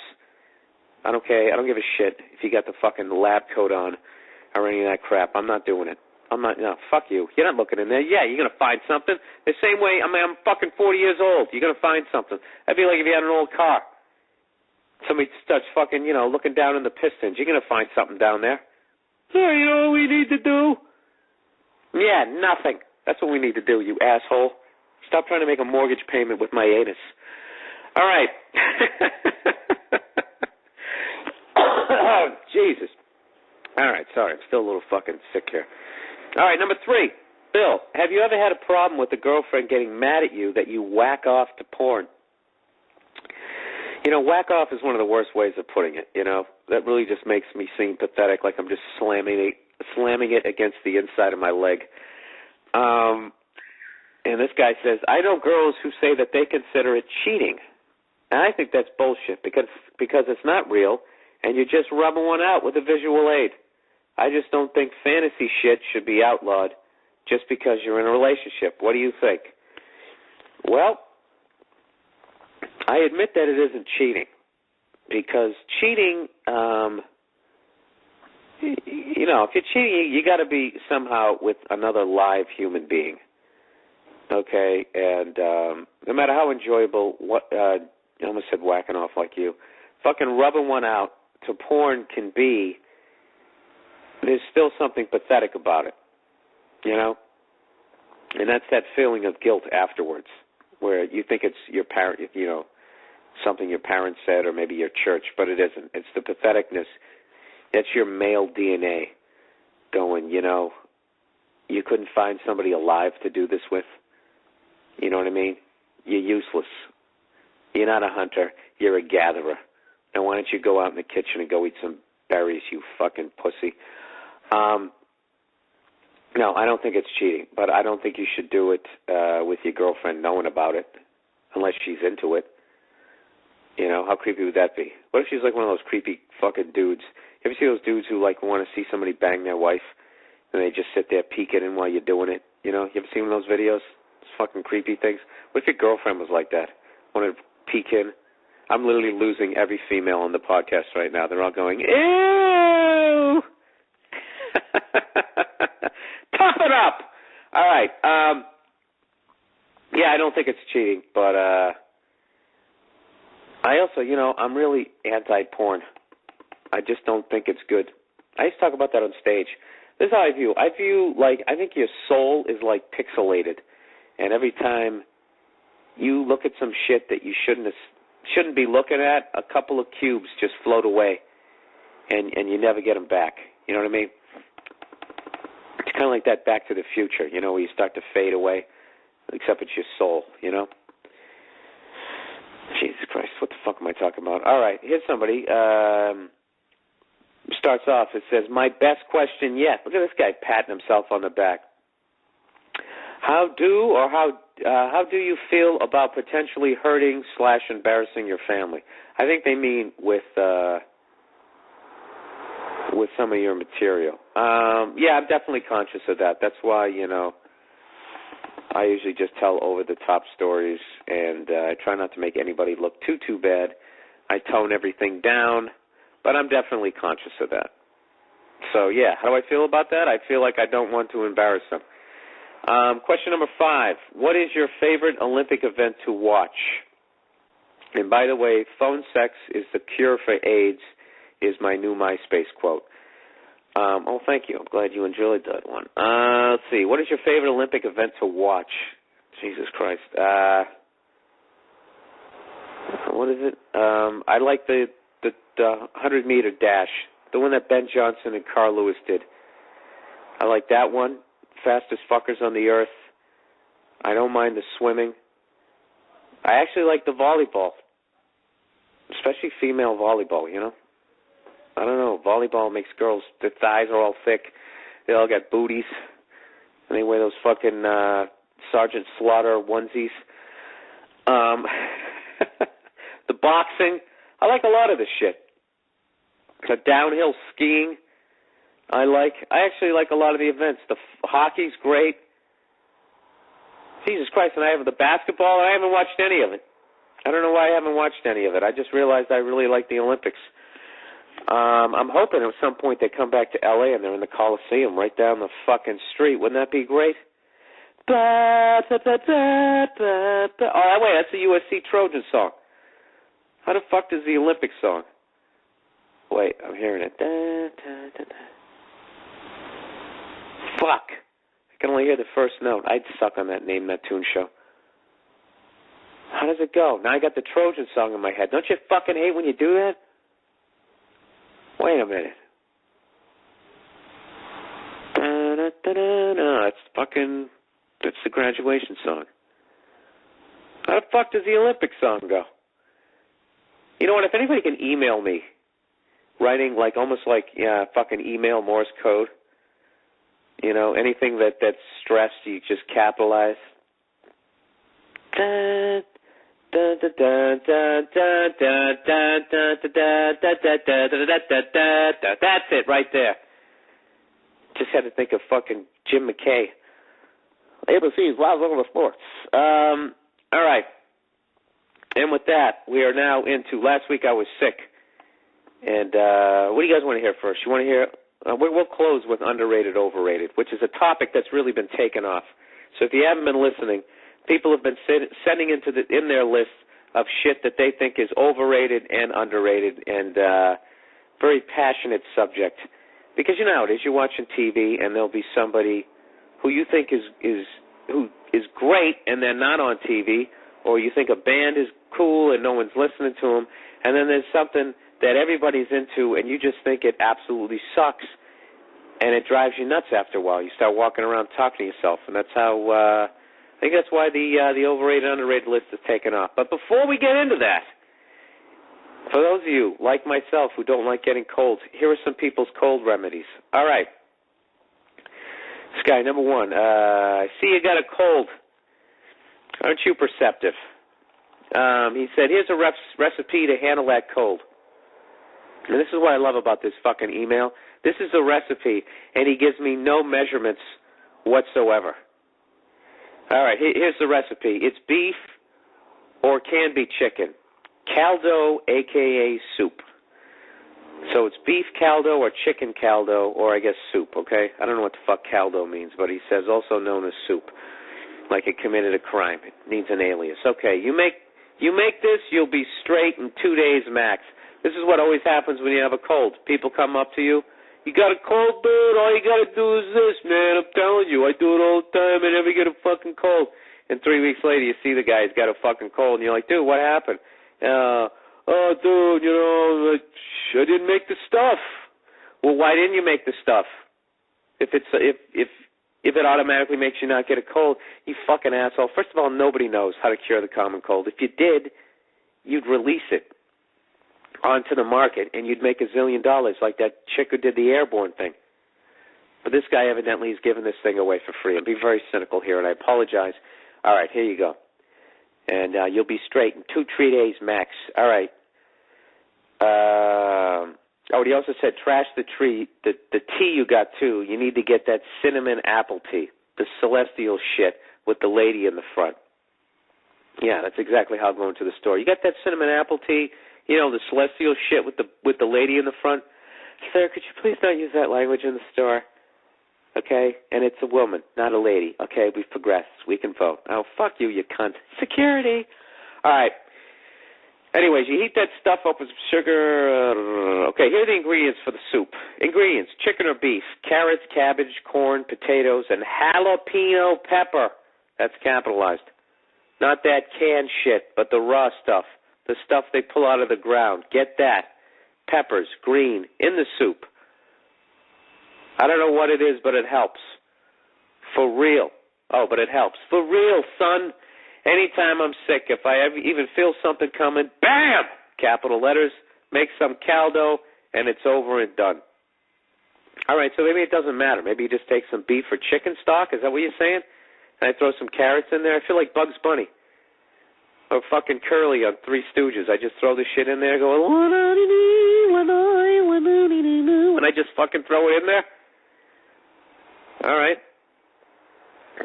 I don't care. I don't give a shit if you got the fucking lab coat on or any of that crap. I'm not doing it. No, fuck you. You're not looking in there. Yeah, you're going to find something. The same way, I'm fucking 40 years old. You're going to find something. That'd be like if you had an old car. Somebody starts fucking, looking down in the pistons. You're going to find something down there. Yeah, you know what we need to do? Yeah, nothing. That's what we need to do, you asshole. Stop trying to make a mortgage payment with my anus. All right. Oh, Jesus. All right, sorry. I'm still a little fucking sick here. All right, number 3. Bill, have you ever had a problem with a girlfriend getting mad at you that you whack off to porn? Whack off is one of the worst ways of putting it, That really just makes me seem pathetic, like I'm just slamming it against the inside of my leg. And this guy says, I know girls who say that they consider it cheating. And I think that's bullshit because it's not real, and you're just rubbing one out with a visual aid. I just don't think fantasy shit should be outlawed just because you're in a relationship. What do you think? Well, I admit that it isn't cheating because cheating you know, if you're cheating, you got to be somehow with another live human being. Okay, and no matter how enjoyable, I almost said whacking off like you, fucking rubbing one out to porn can be, there's still something pathetic about it, you know? And that's that feeling of guilt afterwards, where you think it's your parent, you know, something your parents said or maybe your church, but it isn't. It's the patheticness. That's your male DNA going, you know, you couldn't find somebody alive to do this with. You know what I mean? You're useless. You're not a hunter. You're a gatherer. Now, why don't you go out in the kitchen and go eat some berries, you fucking pussy? No, I don't think it's cheating, but I don't think you should do it with your girlfriend knowing about it, unless she's into it. You know, how creepy would that be? What if she's like one of those creepy fucking dudes? You ever see those dudes who like want to see somebody bang their wife, and they just sit there peeking in while you're doing it? You know, you ever seen those videos? Those fucking creepy things. What if your girlfriend was like that? Wanted to peek in? I'm literally losing every female on the podcast right now. They're all going, ew! Tough it up! All right. Yeah, I don't think it's cheating, but I also, you know, I'm really anti-porn. I just don't think it's good. I used to talk about that on stage. This is how I view. I view, like, I think your soul is, like, pixelated. And every time you look at some shit that you shouldn't be looking at, a couple of cubes just float away, and you never get them back. You know what I mean? It's kind of like that Back to the Future, you know, where you start to fade away, except it's your soul, you know? Jesus Christ, what the fuck am I talking about? All right, here's somebody. Starts off, it says, my best question yet. Look at this guy patting himself on the back. How do you feel about potentially hurting / embarrassing your family? I think they mean with some of your material. Yeah, I'm definitely conscious of that. That's why, you know, I usually just tell over-the-top stories, and I try not to make anybody look too bad. I tone everything down, but I'm definitely conscious of that. So, yeah, how do I feel about that? I feel like I don't want to embarrass them. Question number 5. What is your favorite Olympic event to watch? And by the way, phone sex is the cure for AIDS is my new MySpace quote. Oh, thank you. I'm glad you enjoyed that one. Let's see. What is your favorite Olympic event to watch? Jesus Christ. What is it? I like the 100-meter dash, the one that Ben Johnson and Carl Lewis did. I like that one. Fastest fuckers on the earth. I don't mind the swimming. I actually like the volleyball, especially female volleyball, you know. I don't know. Volleyball makes girls, their thighs are all thick. They all got booties. And they wear those fucking Sergeant Slaughter onesies. The boxing. I like a lot of this shit. The downhill skiing. I actually like a lot of the events. The hockey's great. Jesus Christ, and I have the basketball, and I haven't watched any of it. I don't know why I haven't watched any of it. I just realized I really like the Olympics. I'm hoping at some point they come back to L.A. and they're in the Coliseum right down the fucking street. Wouldn't that be great? Oh, wait, that's the USC Trojan song. How the fuck does the Olympic song? Wait, I'm hearing it. Fuck. I can only hear the first note. I'd suck on that Name That Tune show. How does it go? Now I got the Trojan song in my head. Don't you fucking hate when you do that? Wait a minute. That's the graduation song. How the fuck does the Olympic song go? You know what? If anybody can email me, writing like almost like fucking email Morse code. You know, anything that's stressed, you just capitalize. That's it right there. Just had to think of fucking Jim McKay. ABC's Wild World of Sports. All right. And with that, we are now into, last week I was sick. And what do you guys want to hear first? You want to hear We'll close with underrated, overrated, which is a topic that's really been taken off. So if you haven't been listening, people have been sending in their list of shit that they think is overrated and underrated, and very passionate subject. Because you know how it is. You're watching TV, and there'll be somebody who you think is great, and they're not on TV, or you think a band is cool and no one's listening to them, and then there's something that everybody's into, and you just think it absolutely sucks, and it drives you nuts after a while. You start walking around talking to yourself, and that's how I think that's why the overrated, underrated list is taken off. But before we get into that, for those of you like myself who don't like getting colds, here are some people's cold remedies. All right. This guy, number one, I see you got a cold. Aren't you perceptive? He said, here's a recipe to handle that cold. And this is what I love about this fucking email. This is a recipe, and he gives me no measurements whatsoever. All right, here's the recipe. It's beef or can be chicken. Caldo, a.k.a. soup. So it's beef caldo or chicken caldo, or I guess soup, okay? I don't know what the fuck caldo means, but he says also known as soup, like it committed a crime. It needs an alias. Okay, you make this, you'll be straight in 2 days max. This is what always happens when you have a cold. People come up to you. You got a cold, dude? All you got to do is this, man. I'm telling you. I do it all the time. I never get a fucking cold. And 3 weeks later, you see the guy's got a fucking cold, and you're like, dude, what happened? Oh, dude, you know, I didn't make the stuff. Well, why didn't you make the stuff? If it automatically makes you not get a cold, you fucking asshole. First of all, nobody knows how to cure the common cold. If you did, you'd release it onto the market, and you'd make $1 zillion like that chick who did the airborne thing. But this guy evidently is giving this thing away for free. I'm being very cynical here, and I apologize. All right, here you go. And you'll be straight in 2-3 days max. All right. He also said trash the tea you got, too. You need to get that cinnamon apple tea, the celestial shit with the lady in the front. Yeah, that's exactly how I'm going to the store. You got that cinnamon apple tea, you know, the celestial shit with the lady in the front? Sir, could you please not use that language in the store? Okay? And it's a woman, not a lady. Okay, we've progressed. We can vote. Oh, fuck you, you cunt. Security. All right. Anyways, you heat that stuff up with some sugar. Okay, here are the ingredients for the soup. Ingredients: chicken or beef, carrots, cabbage, corn, potatoes, and jalapeno pepper. That's capitalized. Not that canned shit, but the raw stuff. The stuff they pull out of the ground. Get that. Peppers, green, in the soup. I don't know what it is, but it helps. For real. Oh, but it helps. For real, son. Anytime I'm sick, if I even feel something coming, bam! Capital letters, make some caldo, and it's over and done. All right, so maybe it doesn't matter. Maybe you just take some beef or chicken stock. Is that what you're saying? And I throw some carrots in there. I feel like Bugs Bunny. Or fucking Curly on Three Stooges. I just throw the shit in there, go, and I just fucking throw it in there. All right.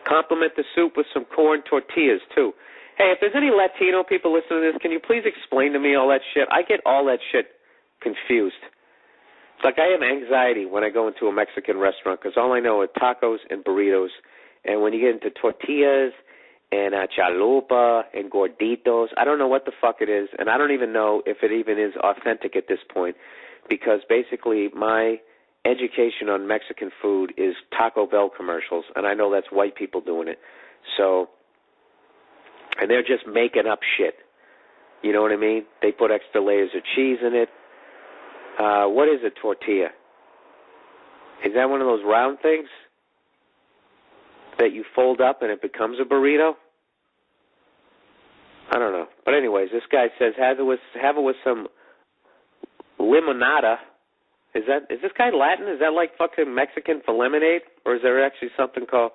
Complement the soup with some corn tortillas, too. Hey, if there's any Latino people listening to this, can you please explain to me all that shit? I get all that shit confused. It's like I have anxiety when I go into a Mexican restaurant because all I know are tacos and burritos. And when you get into tortillas and chalupa and gorditos, I don't know what the fuck it is, and I don't even know if it even is authentic at this point because basically my education on Mexican food is Taco Bell commercials, and I know that's white people doing it. So, and they're just making up shit. You know what I mean? They put extra layers of cheese in it. What is a tortilla? Is that one of those round things that you fold up and it becomes a burrito? I don't know. But anyways, this guy says have it with some limonada. Is this guy Latin? Is that like fucking Mexican for lemonade? Or is there actually something called,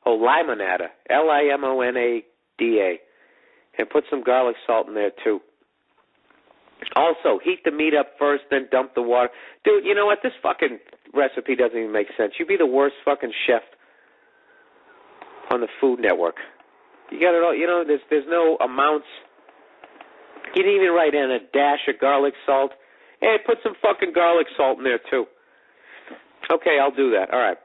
limonada, Limonada, and put some garlic salt in there too. Also, heat the meat up first, then dump the water. Dude, you know what? This fucking recipe doesn't even make sense. You'd be the worst fucking chef on the Food Network. You got it all, you know, there's no amounts. You didn't even write in a dash of garlic salt. Hey, put some fucking garlic salt in there, too. Okay, I'll do that. All right.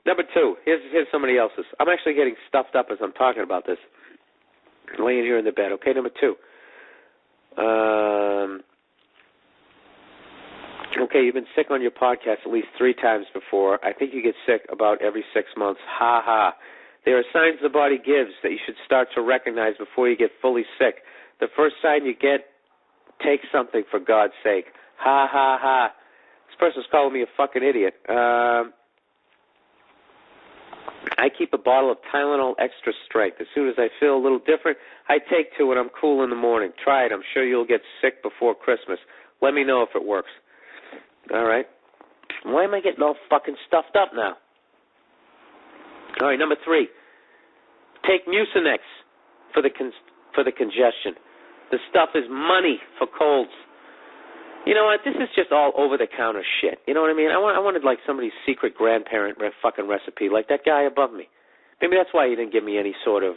Number 2, here's somebody else's. I'm actually getting stuffed up as I'm talking about this. I'm laying here in the bed. Okay, number 2. Okay, you've been sick on your podcast at least 3 times before. I think you get sick about every 6 months. Ha ha. There are signs the body gives that you should start to recognize before you get fully sick. The first sign you get, take something for God's sake. Ha ha ha. This person's calling me a fucking idiot. I keep a bottle of Tylenol extra strength. As soon as I feel a little different, I take 2 and I'm cool in the morning. Try it. I'm sure you'll get sick before Christmas. Let me know if it works. All right. Why am I getting all fucking stuffed up now? All right, number 3. Take Mucinex for the congestion. The stuff is money for colds. You know what? This is just all over-the-counter shit. You know what I mean? I wanted like somebody's secret grandparent fucking recipe, like that guy above me. Maybe that's why he didn't give me any sort of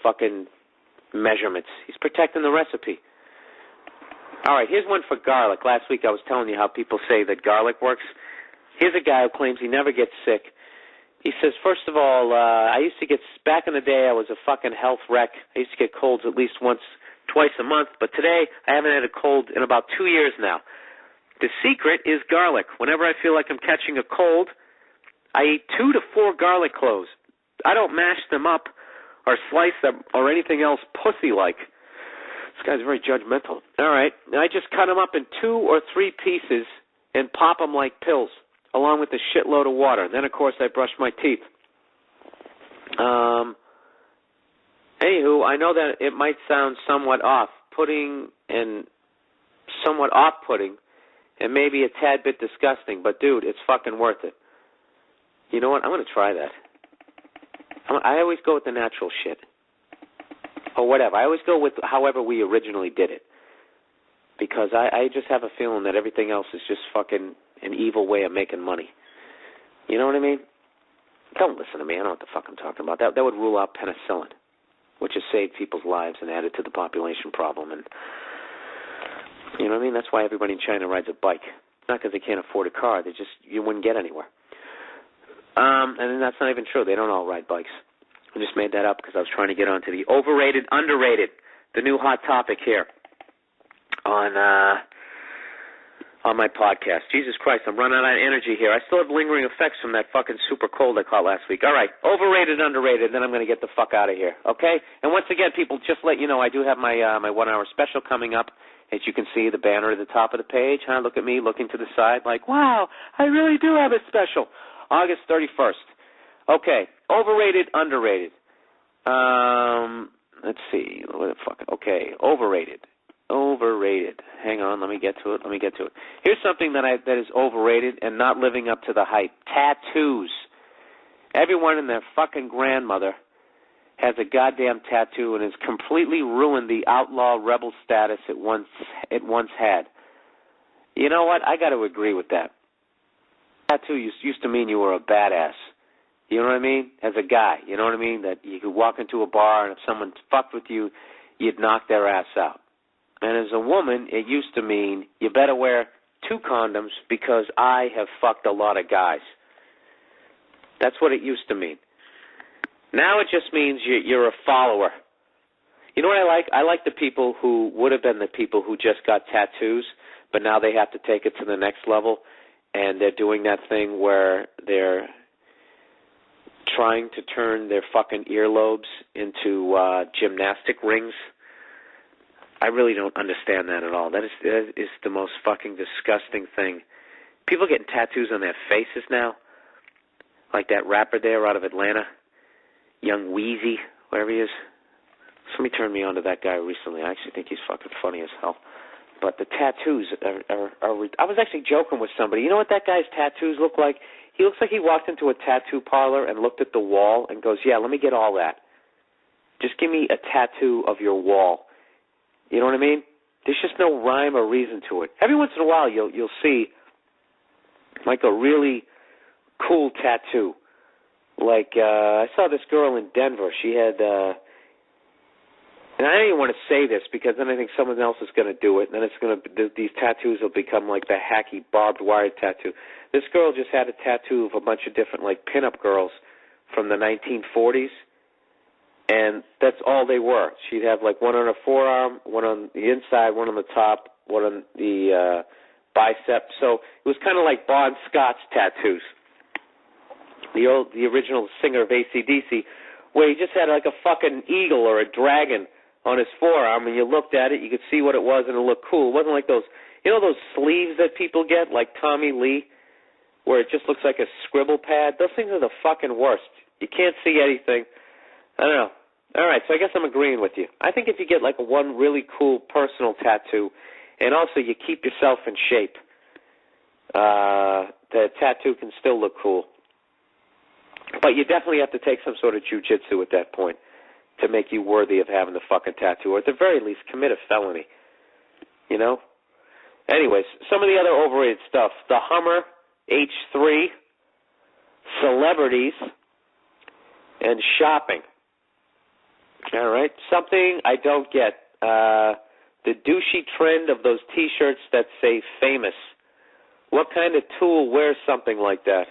fucking measurements. He's protecting the recipe. All right, here's one for garlic. Last week I was telling you how people say that garlic works. Here's a guy who claims he never gets sick. He says, first of all, back in the day, I was a fucking health wreck. I used to get colds at least twice a month, but today I haven't had a cold in about 2 years now. The secret is garlic. Whenever I feel like I'm catching a cold, I eat 2 to 4 garlic cloves. I don't mash them up or slice them or anything else pussy-like. This guy's very judgmental. All right. I just cut them up in 2 or 3 pieces and pop them like pills, along with a shitload of water. And then, of course, I brush my teeth. Anywho, I know that it might sound somewhat off-putting, and maybe a tad bit disgusting, but, dude, it's fucking worth it. You know what? I'm going to try that. I always go with the natural shit. Or whatever. I always go with however we originally did it. Because I just have a feeling that everything else is just fucking an evil way of making money. You know what I mean? Don't listen to me. I don't know what the fuck I'm talking about. That would rule out penicillin, which has saved people's lives and added to the population problem. And you know what I mean? That's why everybody in China rides a bike. Not because they can't afford a car. You wouldn't get anywhere. And then that's not even true. They don't all ride bikes. I just made that up because I was trying to get onto the overrated, underrated, the new hot topic here on my podcast. Jesus Christ, I'm running out of energy here. I still have lingering effects from that fucking super cold I caught last week. All right, overrated, underrated, then I'm going to get the fuck out of here, okay? And once again, people, just let you know, I do have my 1-hour special coming up. As you can see, the banner at the top of the page. Look at me looking to the side like, wow, I really do have a special. August 31st. Okay, overrated, underrated. Let's see. Okay, overrated. Overrated. Hang on, let me get to it. Here's something that is overrated and not living up to the hype. Tattoos. Everyone and their fucking grandmother has a goddamn tattoo and has completely ruined the outlaw rebel status it once had. You know what? I got to agree with that. Tattoo used to mean you were a badass. You know what I mean? As a guy, you know what I mean? That you could walk into a bar and if someone fucked with you, you'd knock their ass out. And as a woman, it used to mean you better wear 2 condoms because I have fucked a lot of guys. That's what it used to mean. Now it just means you're a follower. You know what I like? I like the people who would have been the people who just got tattoos, but now they have to take it to the next level, and they're doing that thing where they're trying to turn their fucking earlobes into gymnastic rings. I really don't understand that at all. That is the most fucking disgusting thing. People getting tattoos on their faces now, like that rapper there out of Atlanta, Young Wheezy, whatever he is. Somebody turned me on to that guy recently. I actually think he's fucking funny as hell. But the tattoos are I was actually joking with somebody. You know what that guy's tattoos look like? He looks like he walked into a tattoo parlor and looked at the wall and goes, yeah, let me get all that. Just give me a tattoo of your wall. You know what I mean? There's just no rhyme or reason to it. Every once in a while you'll see like a really cool tattoo. Like I saw this girl in Denver. She had and I don't even want to say this because then I think someone else is going to do it, and then these tattoos will become like the hacky barbed wire tattoo. This girl just had a tattoo of a bunch of different like pinup girls from the 1940s, and that's all they were. She'd have like one on her forearm, one on the inside, one on the top, one on the bicep. So it was kind of like Bon Scott's tattoos, the original singer of AC/DC, where he just had like a fucking eagle or a dragon on his forearm, and you looked at it, you could see what it was, and it looked cool. It wasn't like those, those sleeves that people get, like Tommy Lee, where it just looks like a scribble pad. Those things are the fucking worst. You can't see anything. I don't know. All right, so I guess I'm agreeing with you. I think if you get like one really cool personal tattoo, and also you keep yourself in shape, the tattoo can still look cool. But you definitely have to take some sort of jujitsu at that point to make you worthy of having the fucking tattoo, or at the very least commit a felony. Anyways, some of the other overrated stuff. The Hummer H3, celebrities, and shopping. All right, something I don't get. The douchey trend of those T-shirts that say famous. What kind of tool wears something like that?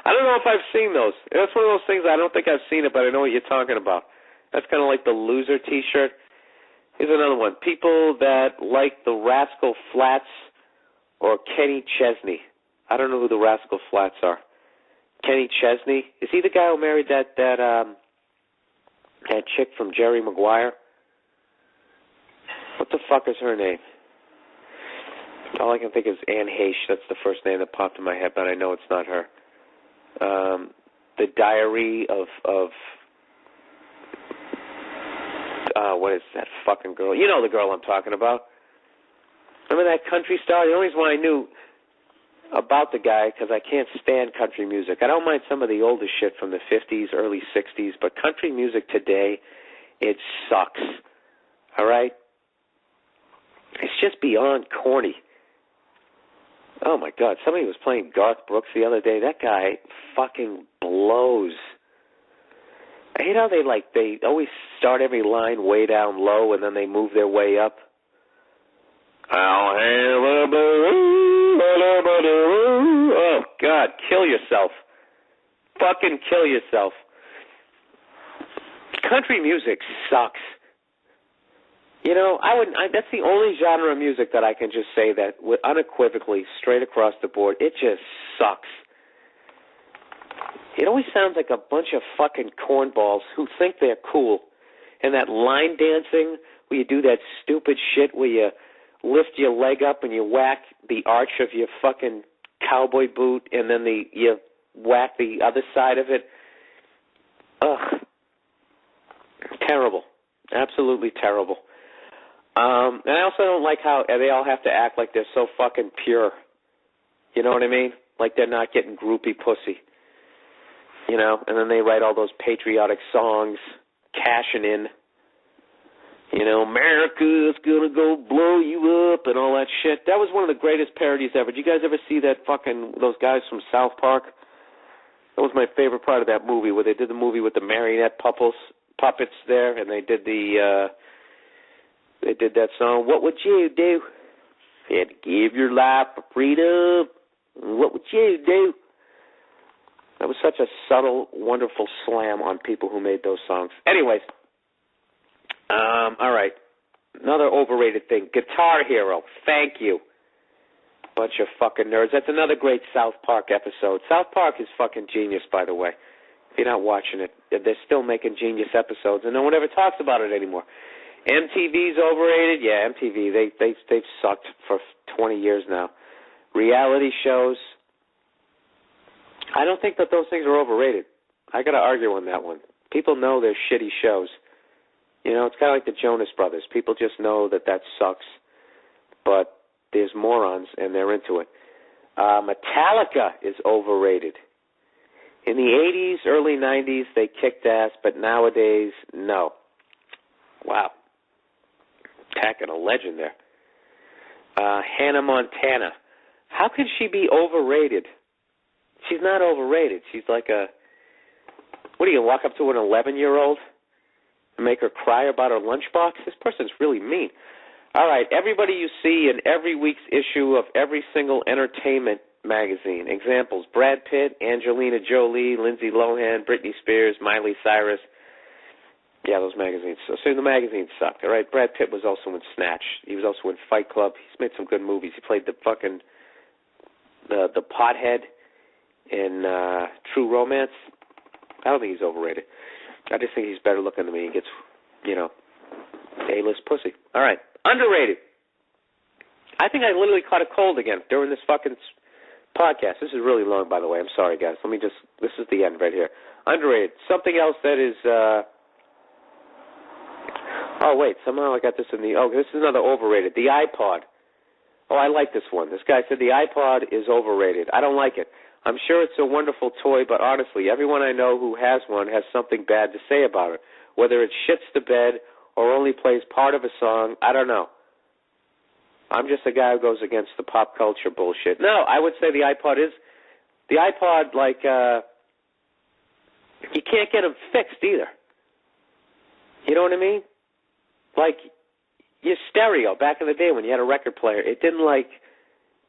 I don't know if I've seen those. That's one of those things, I don't think I've seen it, but I know what you're talking about. That's kind of like the loser T-shirt. Here's another one. People that like the Rascal Flatts or Kenny Chesney. I don't know who the Rascal Flatts are. Kenny Chesney? Is he the guy who married that chick from Jerry Maguire? What the fuck is her name? All I can think is Anne Heche. That's the first name that popped in my head, but I know it's not her. The Diary of what is that fucking girl? You know the girl I'm talking about. Remember that country star? The only reason why I knew about the guy, because I can't stand country music. I don't mind some of the older shit from the 50s, early 60s, but country music today, it sucks. All right? It's just beyond corny. Oh, my God. Somebody was playing Garth Brooks the other day. That guy fucking blows. I hate how they always start every line way down low and then they move their way up. Oh, God, kill yourself. Fucking kill yourself. Country music sucks. That's the only genre of music that I can just say that unequivocally, straight across the board, it just sucks. It always sounds like a bunch of fucking cornballs who think they're cool. And that line dancing where you do that stupid shit where you lift your leg up and you whack the arch of your fucking cowboy boot and then you whack the other side of it. Ugh. Terrible. Absolutely terrible. And I also don't like how they all have to act like they're so fucking pure. You know what I mean? Like they're not getting groupie pussy. And then they write all those patriotic songs, cashing in. America's gonna go blow you up and all that shit. That was one of the greatest parodies ever. Did you guys ever see those guys from South Park? That was my favorite part of that movie, where they did the movie with the marionette puppets there, and they did that song, What Would You Do? You had to give your life for freedom. What would you do? That was such a subtle, wonderful slam on people who made those songs. Anyways, all right. Another overrated thing. Guitar Hero. Thank you. Bunch of fucking nerds. That's another great South Park episode. South Park is fucking genius, by the way. If you're not watching it, they're still making genius episodes, and no one ever talks about it anymore. MTV's overrated. Yeah, MTV. They've sucked for 20 years now. Reality shows. I don't think that those things are overrated. I got to argue on that one. People know they're shitty shows. It's kind of like the Jonas Brothers. People just know that sucks, but there's morons, and they're into it. Metallica is overrated. In the 80s, early 90s, they kicked ass, but nowadays, no. Wow. Attacking a legend there. Hannah Montana. How can she be overrated? She's not overrated. She's like What do you walk up to an 11-year-old and make her cry about her lunchbox? This person's really mean. All right, everybody you see in every week's issue of every single entertainment magazine. Examples: Brad Pitt, Angelina Jolie, Lindsay Lohan, Britney Spears, Miley Cyrus. Yeah, those magazines. So the magazines sucked. All right, Brad Pitt was also in Snatch. He was also in Fight Club. He's made some good movies. He played the fucking the pothead in True Romance. I don't think he's overrated. I just think he's better looking than me. He gets, A-list pussy. All right, underrated. I think I literally caught a cold again during this fucking podcast. This is really long, by the way. I'm sorry, guys. This is the end right here. Underrated. Something else that is, oh, wait, somehow I got this this is another overrated. The iPod. Oh, I like this one. This guy said the iPod is overrated. I don't like it. I'm sure it's a wonderful toy, but honestly, everyone I know who has one has something bad to say about it. Whether it shits the bed or only plays part of a song, I don't know. I'm just a guy who goes against the pop culture bullshit. No, I would say the iPod, like, you can't get them fixed either. You know what I mean? Like, your stereo, back in the day when you had a record player, it didn't, like,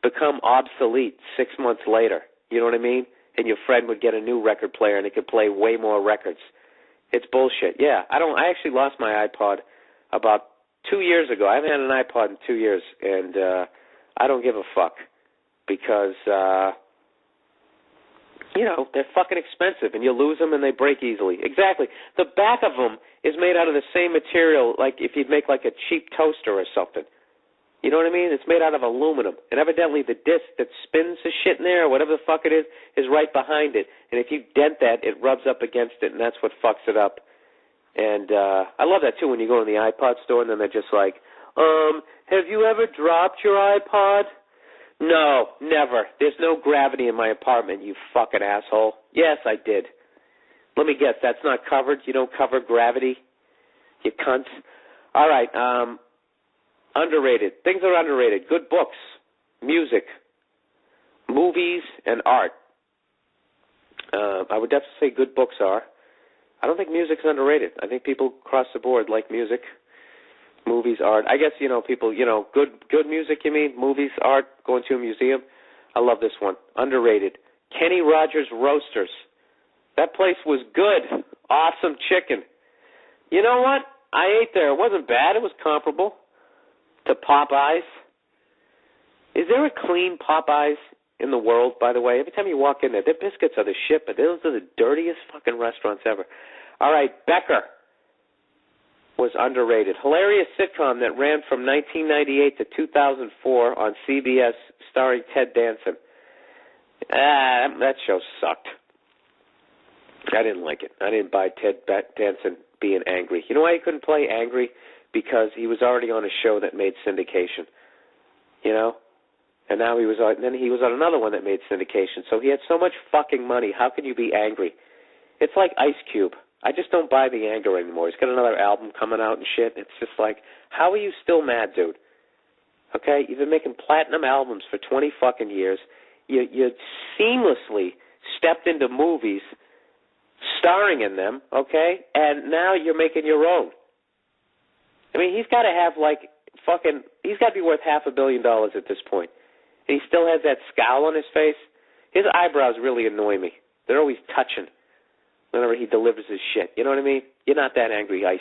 become obsolete 6 months later. You know what I mean? And your friend would get a new record player and it could play way more records. It's bullshit. Yeah, I actually lost my iPod about 2 years ago. I haven't had an iPod in 2 years, and I don't give a fuck because, they're fucking expensive, and you lose them and they break easily. Exactly. The back of them is made out of the same material, like if you'd make like a cheap toaster or something. You know what I mean? It's made out of aluminum, and evidently the disc that spins the shit in there, or whatever the fuck it is right behind it. And if you dent that, it rubs up against it, and that's what fucks it up. And I love that, too, when you go in the iPod store, and then they're just like, have you ever dropped your iPod? No, never. There's no gravity in my apartment, you fucking asshole. Yes, I did. Let me guess, that's not covered? You don't cover gravity? You cunts. All right, underrated. Things are underrated. Good books, music, movies, and art. I would definitely say good books are. I don't think music's underrated. I think people across the board like music, movies, art. I guess, people, good music, you mean? Movies, art, going to a museum. I love this one. Underrated. Kenny Rogers Roasters. That place was good. Awesome chicken. You know what? I ate there. It wasn't bad. It was comparable to Popeyes. Is there a clean Popeyes in the world, by the way? Every time you walk in there, their biscuits are the shit, but those are the dirtiest fucking restaurants ever. All right, Becker was underrated. Hilarious sitcom that ran from 1998 to 2004 on CBS starring Ted Danson. That show sucked. I didn't like it. I didn't buy Ted Danson being angry. You know why he couldn't play angry? Because he was already on a show that made syndication. And now he was on another one that made syndication. So he had so much fucking money. How can you be angry? It's like Ice Cube. I just don't buy the anger anymore. He's got another album coming out and shit. It's just like, how are you still mad, dude? Okay? You've been making platinum albums for 20 fucking years. You seamlessly stepped into movies starring in them, okay? And now you're making your own. I mean, he's got to have he's got to be worth $500 million at this point. And he still has that scowl on his face. His eyebrows really annoy me. They're always touching whenever he delivers his shit. You know what I mean? You're not that angry, Ice.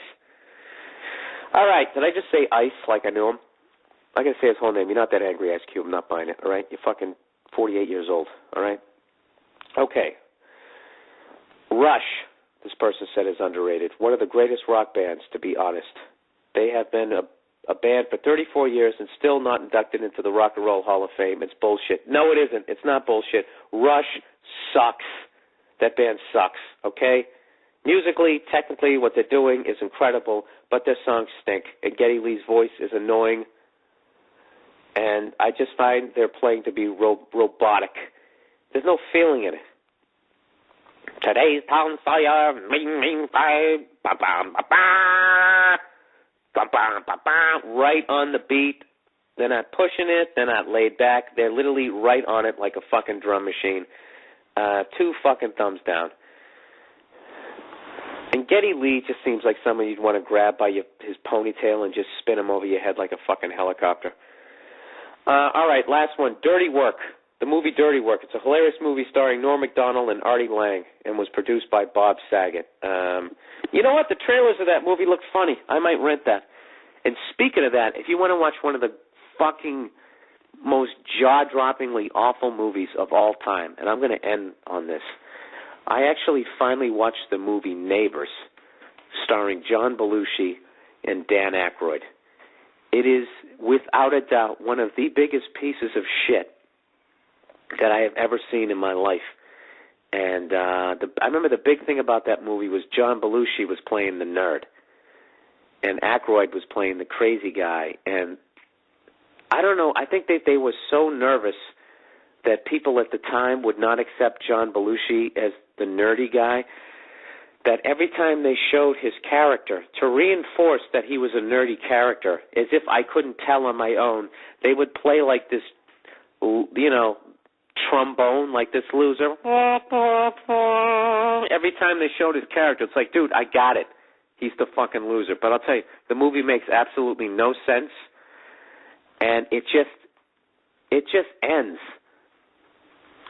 All right, did I just say Ice like I knew him? I got to say his whole name. You're not that angry, Ice Cube. I'm not buying it, all right? You're fucking 48 years old, all right? Okay. Rush, this person said, is underrated. One of the greatest rock bands, to be honest. They have been a band for 34 years and still not inducted into the Rock and Roll Hall of Fame. It's bullshit. No, it isn't. It's not bullshit. Rush sucks. That band sucks, okay? Musically, technically, what they're doing is incredible, but their songs stink. And Geddy Lee's voice is annoying. And I just find their playing to be robotic. There's no feeling in it. Today's Tom Sawyer, right on the beat. They're not pushing it. They're not laid back. They're literally right on it like a fucking drum machine. 2 fucking thumbs down. And Geddy Lee just seems like someone you'd want to grab by his ponytail and just spin him over your head like a fucking helicopter. All right, last one, Dirty Work. The movie Dirty Work. It's a hilarious movie starring Norm Macdonald and Artie Lang and was produced by Bob Saget. You know what? The trailers of that movie look funny. I might rent that. And speaking of that, if you want to watch one of the fucking most jaw-droppingly awful movies of all time, and I'm going to end on this, I actually finally watched the movie Neighbors, starring John Belushi and Dan Aykroyd. It is, without a doubt, one of the biggest pieces of shit that I have ever seen in my life. And I remember the big thing about that movie was John Belushi was playing the nerd, and Aykroyd was playing the crazy guy. And I don't know, I think that they were so nervous that people at the time would not accept John Belushi as the nerdy guy, that every time they showed his character, to reinforce that he was a nerdy character, as if I couldn't tell on my own, they would play like this, you know, trombone, like this loser. Every time they showed his character, it's like, dude, I got it. He's the fucking loser. But I'll tell you, the movie makes absolutely no sense, and it just ends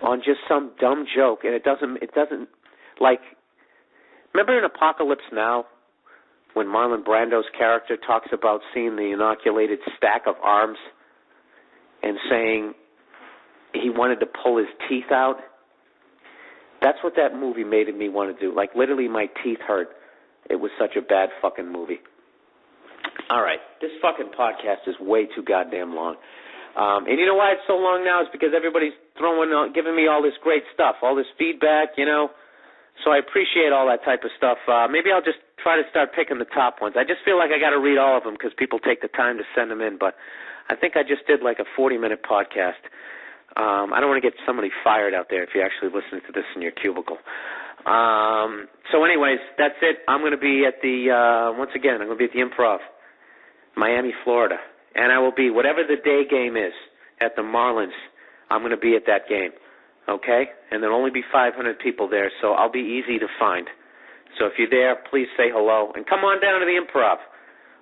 on just some dumb joke, and it doesn't, like, remember in Apocalypse Now, when Marlon Brando's character talks about seeing the inoculated stack of arms and saying he wanted to pull his teeth out? That's what that movie made me want to do. Like, literally my teeth hurt. It was such a bad fucking movie. All right, this fucking podcast is way too goddamn long. And you know why it's so long now? It's because everybody's giving me all this great stuff, all this feedback, you know. So I appreciate all that type of stuff. Maybe I'll just try to start picking the top ones. I just feel like I got to read all of them because people take the time to send them in. But I think I just did like a 40-minute podcast. I don't want to get somebody fired out there if you're actually listening to this in your cubicle. So anyways, that's it. I'm going to be at once again, I'm going to be at the Improv, Miami, Florida. And I will be, whatever the day game is at the Marlins, I'm going to be at that game. Okay? And there'll only be 500 people there, so I'll be easy to find. So if you're there, please say hello. And come on down to the Improv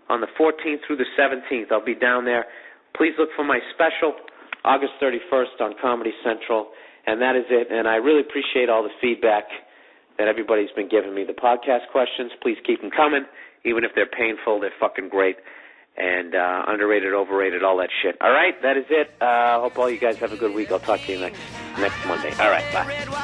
on the 14th through the 17th. I'll be down there. Please look for my special, August 31st on Comedy Central. And that is it. And I really appreciate all the feedback that everybody's been giving me. The podcast questions, please keep them coming. Even if they're painful, they're fucking great. And underrated, overrated, all that shit. All right, that is it. Hope all you guys have a good week. I'll talk to you next Monday. All right, bye.